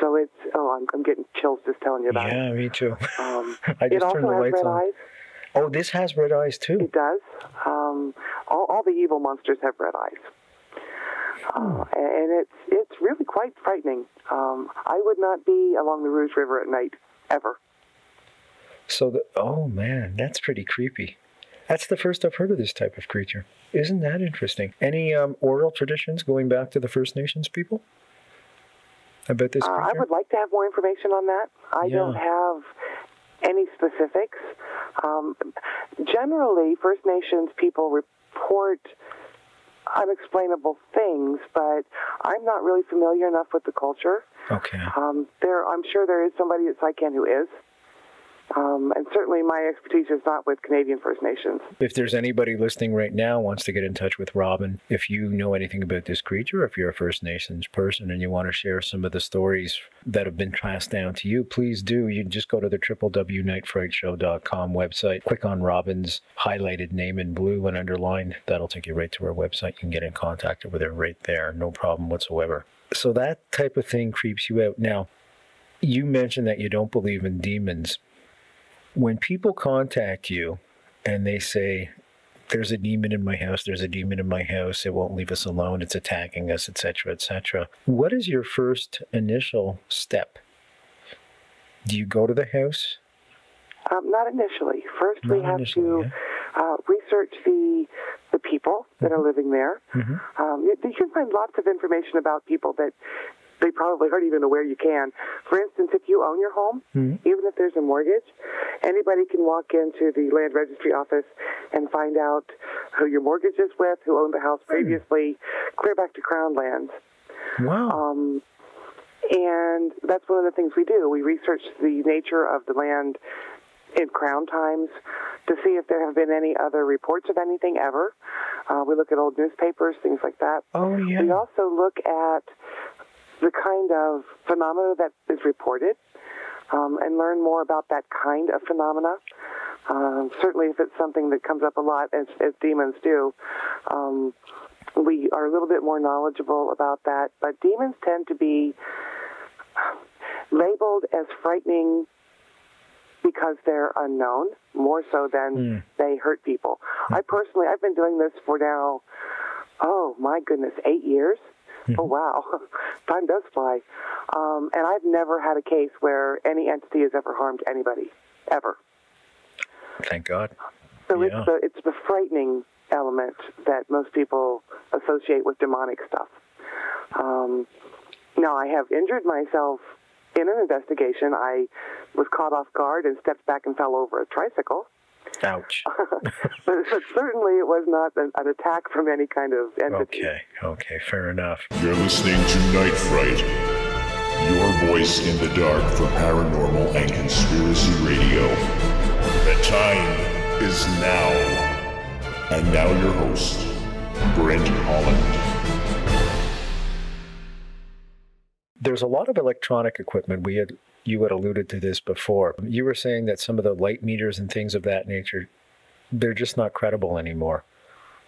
So it's, I'm getting chills just telling you about it. Yeah, me too. I just turned the lights on. Eyes. Oh, this has red eyes too. It does. All the evil monsters have red eyes. And it's really quite frightening. I would not be along the Rouge River at night, ever. So, oh man, that's pretty creepy. That's the first I've heard of this type of creature. Isn't that interesting? Any oral traditions going back to the First Nations people about this creature? I would like to have more information on that. I don't have any specifics. Generally, First Nations people report unexplainable things, but I'm not really familiar enough with the culture. Okay. I'm sure there is somebody at SciCan who is. And certainly my expertise is not with Canadian First Nations. If there's anybody listening right now wants to get in touch with Robin, if you know anything about this creature, if you're a First Nations person and you want to share some of the stories that have been passed down to you, please do. You can just go to the www.nightfrightshow.com website, click on Robin's highlighted name in blue and underlined. That'll take you right to our website. You can get in contact with her right there. No problem whatsoever. So that type of thing creeps you out. Now, you mentioned that you don't believe in demons. When people contact you and they say, there's a demon in my house, there's a demon in my house, it won't leave us alone, it's attacking us, etc., what is your first initial step? Do you go to the house? Not initially. First, we have to research the people that are living there. You can find lots of information about people that they probably aren't even aware you can. For instance, if you own your home, even if there's a mortgage, anybody can walk into the land registry office and find out who your mortgage is with, who owned the house previously, clear back to Crown lands. Wow. And that's one of the things we do. We research the nature of the land in Crown Times to see if there have been any other reports of anything ever. We look at old newspapers, things like that. Oh, yeah. We also look at the kind of phenomena that is reported and learn more about that kind of phenomena. Certainly if it's something that comes up a lot, as demons do, we are a little bit more knowledgeable about that. But demons tend to be labeled as frightening because they're unknown, more so than they hurt people. I've been doing this for now, oh my goodness, 8 years. Oh wow, time does fly. And I've never had a case where any entity has ever harmed anybody, ever. Thank God. So it's the frightening element that most people associate with demonic stuff. Now, I have injured myself in an investigation. I was caught off guard and stepped back and fell over a tricycle. Ouch. but certainly it was not an attack from any kind of entity. Okay, fair enough. You're listening to Night Fright, your voice in the dark for paranormal and conspiracy radio. The time is now. And now your host, Brent Holland. There's a lot of electronic equipment. You had alluded to this before. You were saying that some of the light meters and things of that nature, they're just not credible anymore.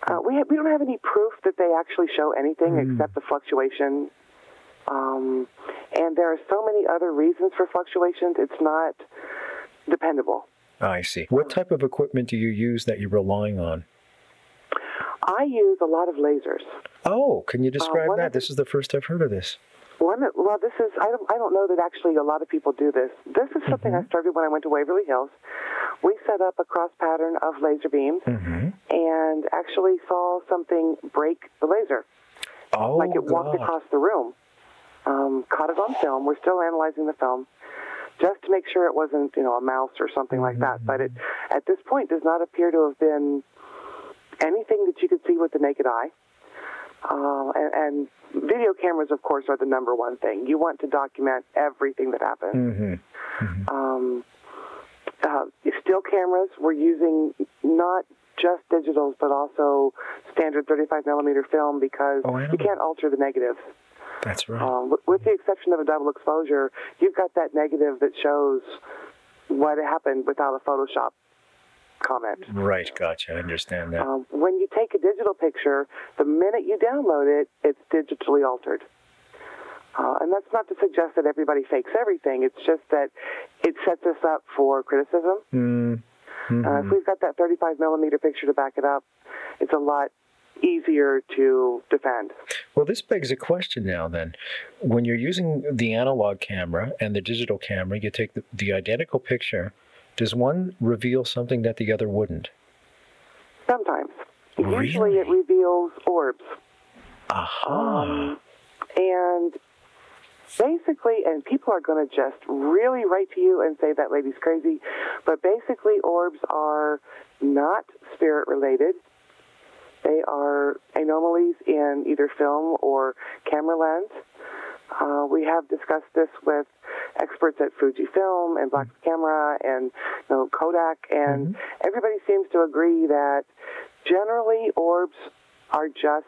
We don't have any proof that they actually show anything except the fluctuation. And there are so many other reasons for fluctuations, it's not dependable. I see. What type of equipment do you use that you're relying on? I use a lot of lasers. Oh, can you describe that? This is the first I've heard of this. I don't know that actually a lot of people do this. This is something I started when I went to Waverly Hills. We set up a cross pattern of laser beams and actually saw something break the laser. Oh, like it walked across the room. Caught it on film. We're still analyzing the film just to make sure it wasn't, a mouse or something like that. But it, at this point, does not appear to have been anything that you could see with the naked eye. And video cameras, of course, are the number one thing. You want to document everything that happens. Still cameras, we're using not just digitals, but also standard 35 millimeter film because you can't alter the negatives. That's right. With the exception of a double exposure, you've got that negative that shows what happened without a Photoshop comment. Right, gotcha. I understand that. When you take a digital picture, the minute you download it, it's digitally altered. And that's not to suggest that everybody fakes everything. It's just that it sets us up for criticism. If we've got that 35 millimeter picture to back it up, it's a lot easier to defend. Well, this begs a question now then. When you're using the analog camera and the digital camera, you take the identical picture. Does one reveal something that the other wouldn't? Sometimes. Really? Usually it reveals orbs. And basically, and people are going to just really write to you and say that lady's crazy, but basically orbs are not spirit related. They are anomalies in either film or camera lens. We have discussed this with experts at Fujifilm and Black Camera and Kodak, and everybody seems to agree that generally orbs are just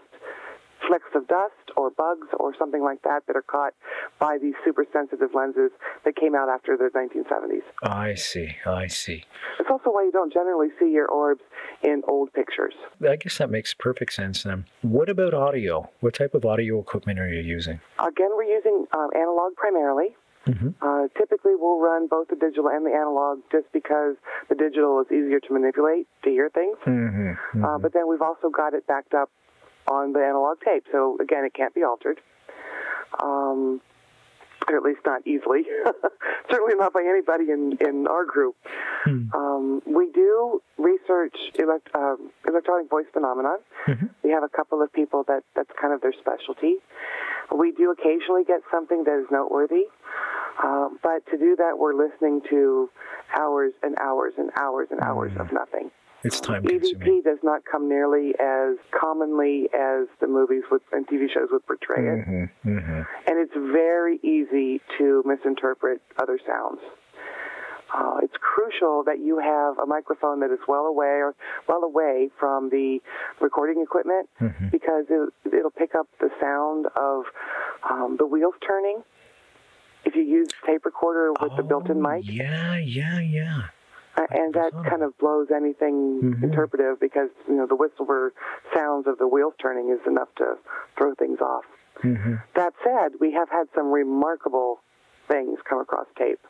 flecks of dust or bugs or something like that are caught by these super sensitive lenses that came out after the 1970s. I see. It's also why you don't generally see your orbs in old pictures. I guess that makes perfect sense then. What about audio? What type of audio equipment are you using? Again, we're using analog primarily. Typically, we'll run both the digital and the analog just because the digital is easier to manipulate, to hear things. But then we've also got it backed up on the analog tape. So, again, it can't be altered. Or at least not easily. Certainly not by anybody in our group. We do research electronic voice phenomenon. We have a couple of people that's kind of their specialty. We do occasionally get something that is noteworthy. But to do that, we're listening to hours and hours and hours and hours of nothing. It's time-consuming. EVP does not come nearly as commonly as the movies and TV shows would portray it. And it's very easy to misinterpret other sounds. it's crucial that you have a microphone that is well away from the recording equipment, because it'll pick up the sound of the wheels turning. If you use tape recorder with the built-in mic. Yeah. And that kind of blows anything interpretive, because, the whisper sounds of the wheels turning is enough to throw things off. That said, we have had some remarkable things come across tape.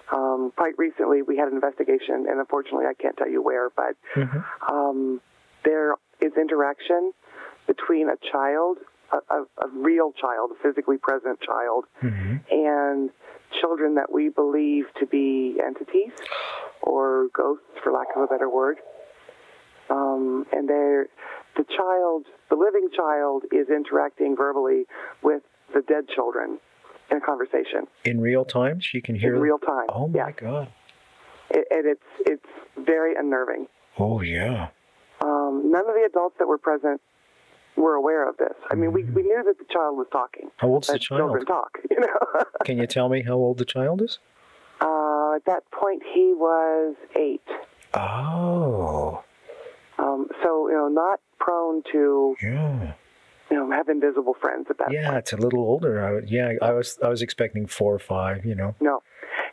Quite recently, we had an investigation, and unfortunately, I can't tell you where, but there is interaction between a child, a real child, a physically present child, and children that we believe to be entities or ghosts, for lack of a better word. And the living child is interacting verbally with the dead children in a conversation. In real time? She can hear? In real time. Oh, my God. And it's very unnerving. Oh, yeah. None of the adults that were present were aware of this. I mean, we knew that the child was talking. How old's the child? Children talk, Can you tell me how old the child is? At that point, he was 8. Oh. So, not prone to, have invisible friends at that point. Yeah, it's a little older. I was expecting 4 or 5, No.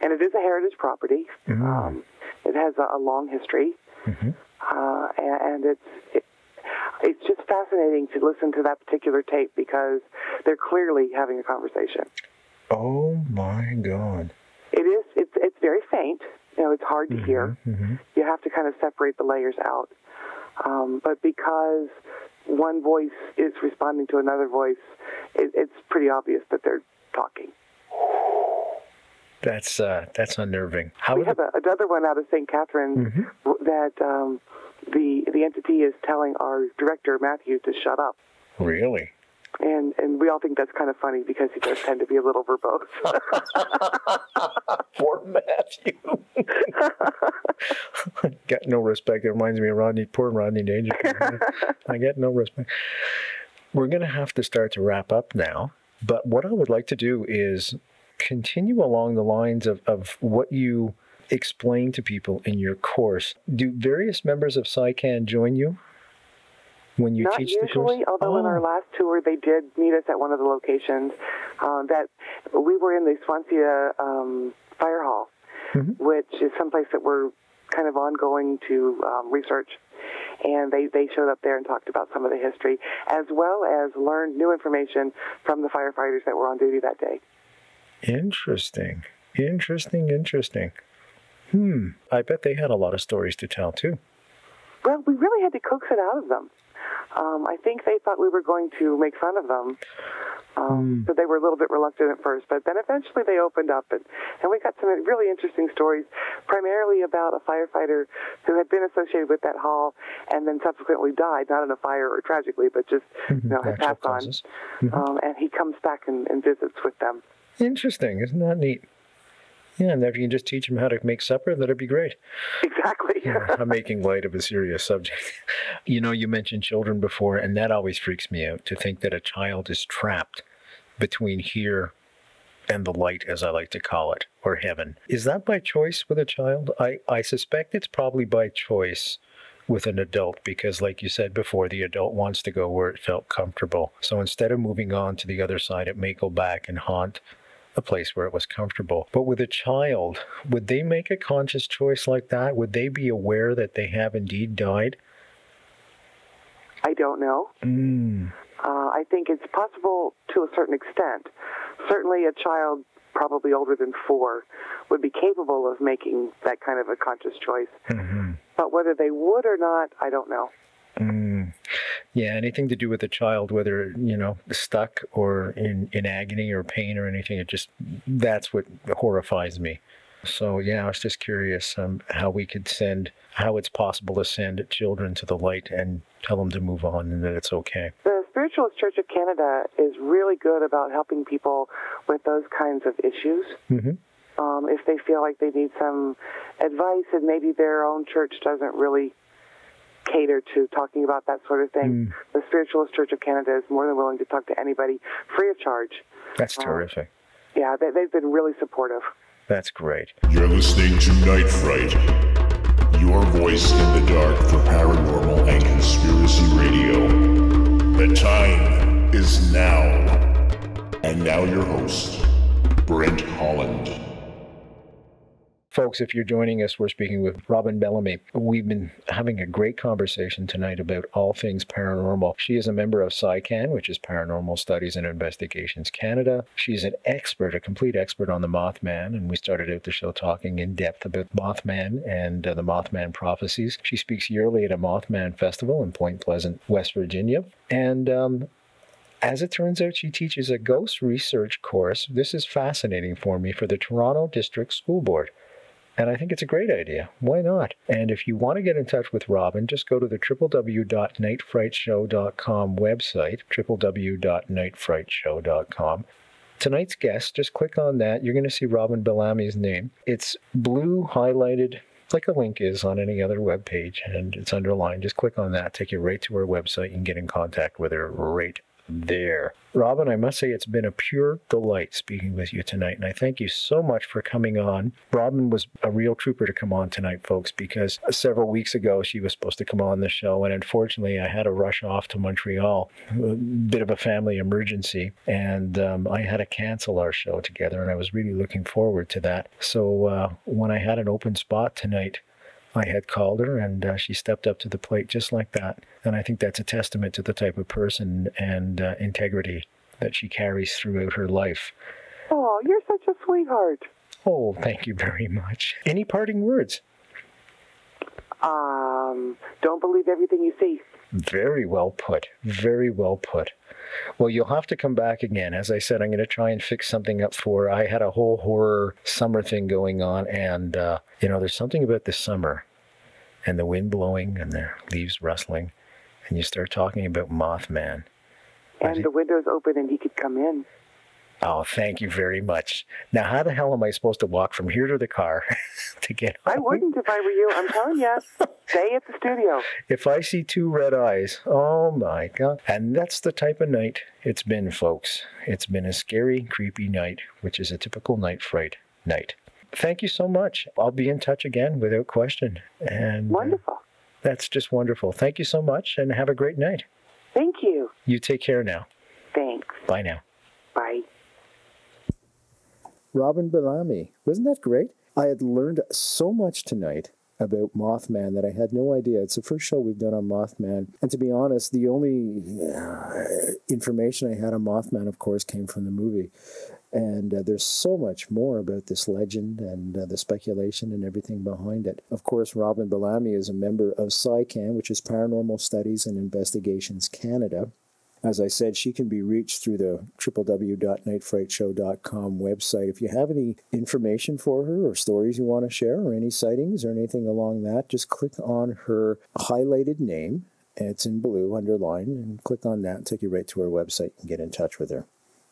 And it is a heritage property. It has a long history. And it's just fascinating to listen to that particular tape, because they're clearly having a conversation. Oh, my God. It's very faint. It's hard to hear. You have to kind of separate the layers out. But because one voice is responding to another voice, it's pretty obvious that they're talking. That's unnerving. We have another one out of St. Catherine that the entity is telling our director, Matthew, to shut up. Really? And we all think that's kind of funny, because he does tend to be a little verbose. Poor Matthew. Got no respect. It reminds me of poor Rodney Dangerfield. I get no respect. We're going to have to start to wrap up now. But what I would like to do is continue along the lines of what you explain to people in your course. Do various members of PsyCan join you when you teach the course? Not usually, although in our last tour they did meet us at one of the locations. That we were in the Swansea Fire Hall, which is someplace that we're kind of ongoing to research. And they showed up there and talked about some of the history, as well as learned new information from the firefighters that were on duty that day. Interesting. I bet they had a lot of stories to tell, too. Well, we really had to coax it out of them. I think they thought we were going to make fun of them. So they were a little bit reluctant at first, but then eventually they opened up, and we got some really interesting stories, primarily about a firefighter who had been associated with that hall and then subsequently died, not in a fire or tragically, but just had passed on. And he comes back and visits with them. Interesting. Isn't that neat? Yeah, and if you can just teach them how to make supper, that'd be great. Exactly. I'm making light of a serious subject. You mentioned children before, and that always freaks me out, to think that a child is trapped between here and the light, as I like to call it, or heaven. Is that by choice with a child? I suspect it's probably by choice with an adult, because like you said before, the adult wants to go where it felt comfortable. So instead of moving on to the other side, it may go back and haunt a place where it was comfortable. But with a child, would they make a conscious choice like that? Would they be aware that they have indeed died? I don't know. I think it's possible to a certain extent. Certainly a child probably older than 4 would be capable of making that kind of a conscious choice. But whether they would or not, I don't know. Yeah, anything to do with the child, whether, stuck or in agony or pain or anything, that's what horrifies me. So, yeah, I was just curious how it's possible to send children to the light and tell them to move on and that it's okay. The Spiritualist Church of Canada is really good about helping people with those kinds of issues. If they feel like they need some advice and maybe their own church doesn't really cater to talking about that sort of thing, the Spiritualist Church of Canada is more than willing to talk to anybody free of charge. That's terrific. Yeah, they've been really supportive. That's great. You're listening to Night Fright, your voice in the dark for paranormal and conspiracy radio. The time is now. And now your host, Brent Holland. Folks, if you're joining us, we're speaking with Robin Bellamy. We've been having a great conversation tonight about all things paranormal. She is a member of CICAN, which is Paranormal Studies and Investigations Canada. She's an expert, a complete expert on the Moth Man, and we started out the show talking in depth about Moth Man and the Moth Man Prophecies. She speaks yearly at a Moth Man festival in Point Pleasant, West Virginia. And as it turns out, she teaches a ghost research course. This is fascinating for me, for the Toronto District School Board. And I think it's a great idea. Why not? And if you want to get in touch with Robin, just go to the www.nightfrightshow.com website, www.nightfrightshow.com. Tonight's guest, just click on that. You're going to see Robin Bellamy's name. It's blue highlighted, like a link is on any other web page, and it's underlined. Just click on that, take you right to her website, and get in contact with her right there. Robin, I must say it's been a pure delight speaking with you tonight, and I thank you so much for coming on. Robin was a real trooper to come on tonight, folks, because several weeks ago she was supposed to come on the show, and unfortunately I had to rush off to Montreal, a bit of a family emergency, and I had to cancel our show together, and I was really looking forward to that. So when I had an open spot tonight, I had called her, and she stepped up to the plate just like that. And I think that's a testament to the type of person and integrity that she carries throughout her life. Oh, you're such a sweetheart. Oh, thank you very much. Any parting words? Don't believe everything you see. Very well put. Very well put. Well, you'll have to come back again. As I said, I'm going to try and fix something up for her. I had a whole horror summer thing going on, and, there's something about the summer and the wind blowing and the leaves rustling, and you start talking about Mothman. And the window's open and he could come in. Oh, thank you very much. Now, how the hell am I supposed to walk from here to the car to get home? I wouldn't if I were you. I'm telling you. Stay at the studio. If I see two red eyes, oh my God. And that's the type of night it's been, folks. It's been a scary, creepy night, which is a typical Night Fright night. Thank you so much. I'll be in touch again without question. And wonderful. That's just wonderful. Thank you so much, and have a great night. Thank you. You take care now. Thanks. Bye now. Bye. Robin Bellamy. Wasn't that great? I had learned so much tonight about Mothman that I had no idea. It's the first show we've done on Mothman. And to be honest, the only information I had on Mothman, of course, came from the movie. And there's so much more about this legend and the speculation and everything behind it. Of course, Robin Bellamy is a member of CICAN, which is Paranormal Studies and Investigations Canada. As I said, she can be reached through the www.nightfrightshow.com website. If you have any information for her or stories you want to share or any sightings or anything along that, just click on her highlighted name. It's in blue, underlined, and click on that and take you right to her website and get in touch with her.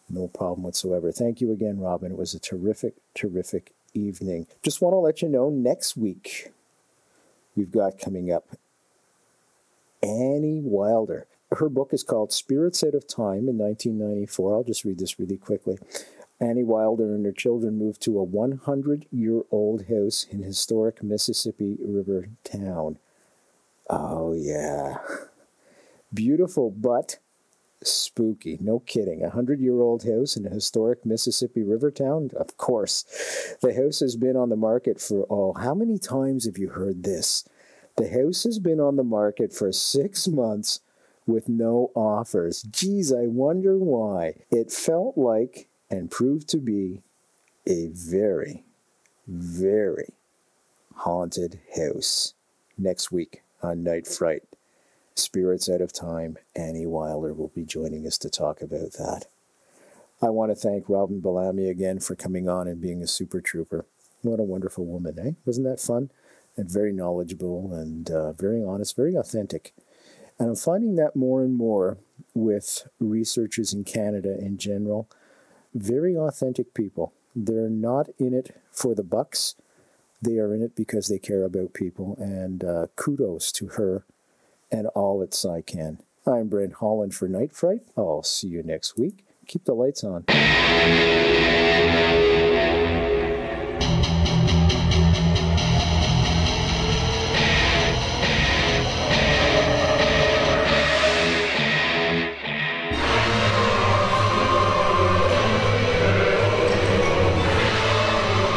No problem whatsoever. Thank you again, Robin. It was a terrific, terrific evening. Just want to let you know, next week we've got coming up Annie Wilder. Her book is called Spirits Out of Time in 1994. I'll just read this really quickly. Annie Wilder and her children moved to a 100-year-old house in historic Mississippi River town. Oh, yeah. Beautiful, but spooky. No kidding. A 100-year-old house in a historic Mississippi River town? Of course. The house has been on the market for, how many times have you heard this? The house has been on the market for 6 months with no offers. Geez, I wonder why. It felt like and proved to be a very, very haunted house. Next week on Night Fright, Spirits Out of Time, Annie Wilder will be joining us to talk about that. I want to thank Robin Bellamy again for coming on and being a super trooper. What a wonderful woman, eh? Wasn't that fun? And very knowledgeable and very honest, very authentic. And I'm finding that more and more with researchers in Canada in general. Very authentic people. They're not in it for the bucks. They are in it because they care about people. And kudos to her and all at CICAN. I'm Brent Holland for Night Fright. I'll see you next week. Keep the lights on.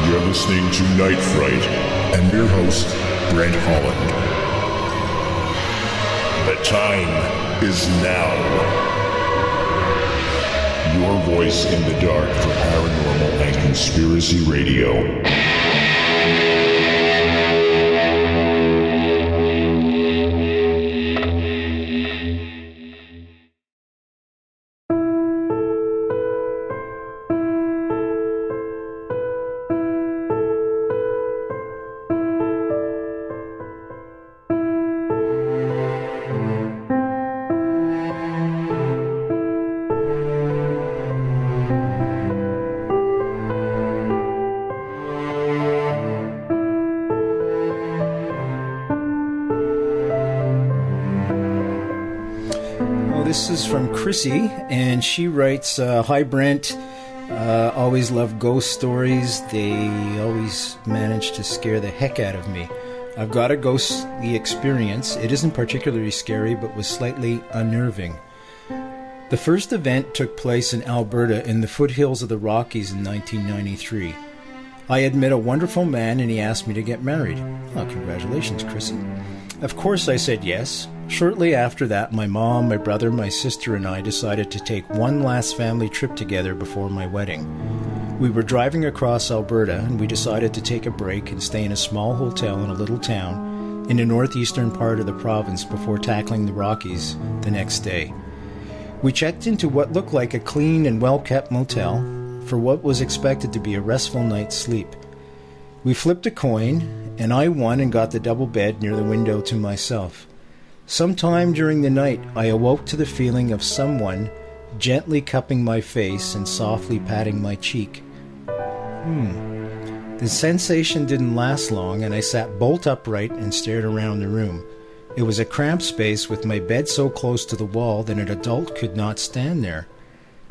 You're listening to Night Fright and your host, Brent Holland. The time is now. Your voice in the dark for paranormal and conspiracy radio. This is from Chrissy, and she writes, Hi Brent, always love ghost stories. They always manage to scare the heck out of me. I've got a ghostly experience. It isn't particularly scary, but was slightly unnerving. The first event took place in Alberta in the foothills of the Rockies in 1993. I had met a wonderful man and he asked me to get married. Oh, congratulations, Chrissy. Of course I said yes. Shortly after that, my mom, my brother, my sister, and I decided to take one last family trip together before my wedding. We were driving across Alberta, and we decided to take a break and stay in a small hotel in a little town in the northeastern part of the province before tackling the Rockies the next day. We checked into what looked like a clean and well-kept motel for what was expected to be a restful night's sleep. We flipped a coin, and I won and got the double bed near the window to myself. Sometime during the night, I awoke to the feeling of someone gently cupping my face and softly patting my cheek. The sensation didn't last long, and I sat bolt upright and stared around the room. It was a cramped space with my bed so close to the wall that an adult could not stand there.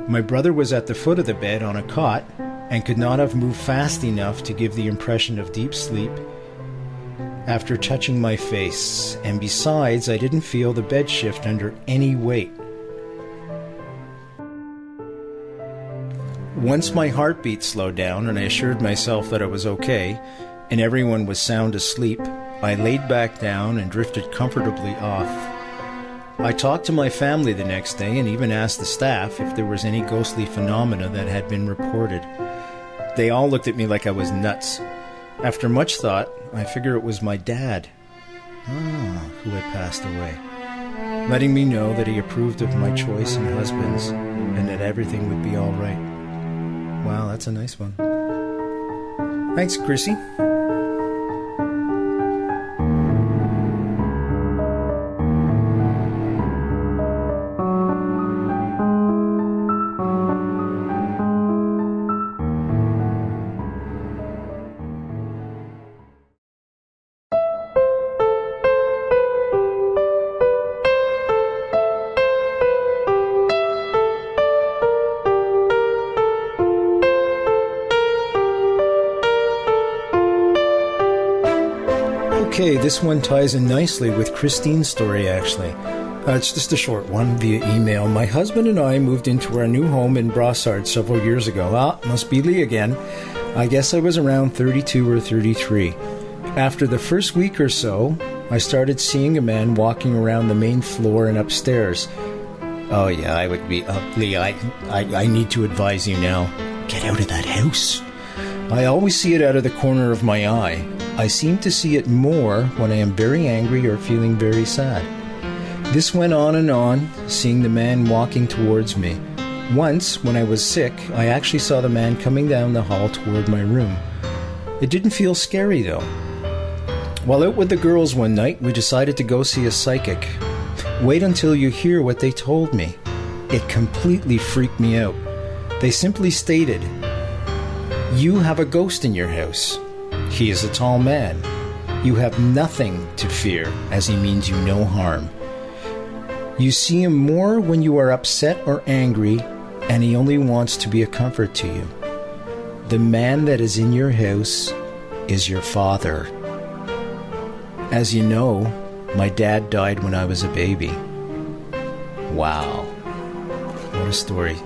My brother was at the foot of the bed on a cot and could not have moved fast enough to give the impression of deep sleep after touching my face, and besides, I didn't feel the bed shift under any weight. Once my heartbeat slowed down and I assured myself that I was okay, and everyone was sound asleep, I laid back down and drifted comfortably off. I talked to my family the next day and even asked the staff if there was any ghostly phenomena that had been reported. They all looked at me like I was nuts. After much thought, I figure it was my dad, who had passed away, letting me know that he approved of my choice in husbands and that everything would be all right. Wow, that's a nice one. Thanks, Chrissy. Okay, this one ties in nicely with Christine's story, actually. It's just a short one via email. My husband and I moved into our new home in Brossard several years ago. Must be Lee again. I guess I was around 32 or 33. After the first week or so, I started seeing a man walking around the main floor and upstairs. Oh yeah, I would be Lee, I need to advise you now. Get out of that house. I always see it out of the corner of my eye. I seem to see it more when I am very angry or feeling very sad. This went on, seeing the man walking towards me. Once, when I was sick, I actually saw the man coming down the hall toward my room. It didn't feel scary, though. While out with the girls one night, we decided to go see a psychic. Wait until you hear what they told me. It completely freaked me out. They simply stated, "You have a ghost in your house. He is a tall man. You have nothing to fear, as he means you no harm. You see him more when you are upset or angry, and he only wants to be a comfort to you. The man that is in your house is your father. As you know, my dad died when I was a baby." Wow. What a story.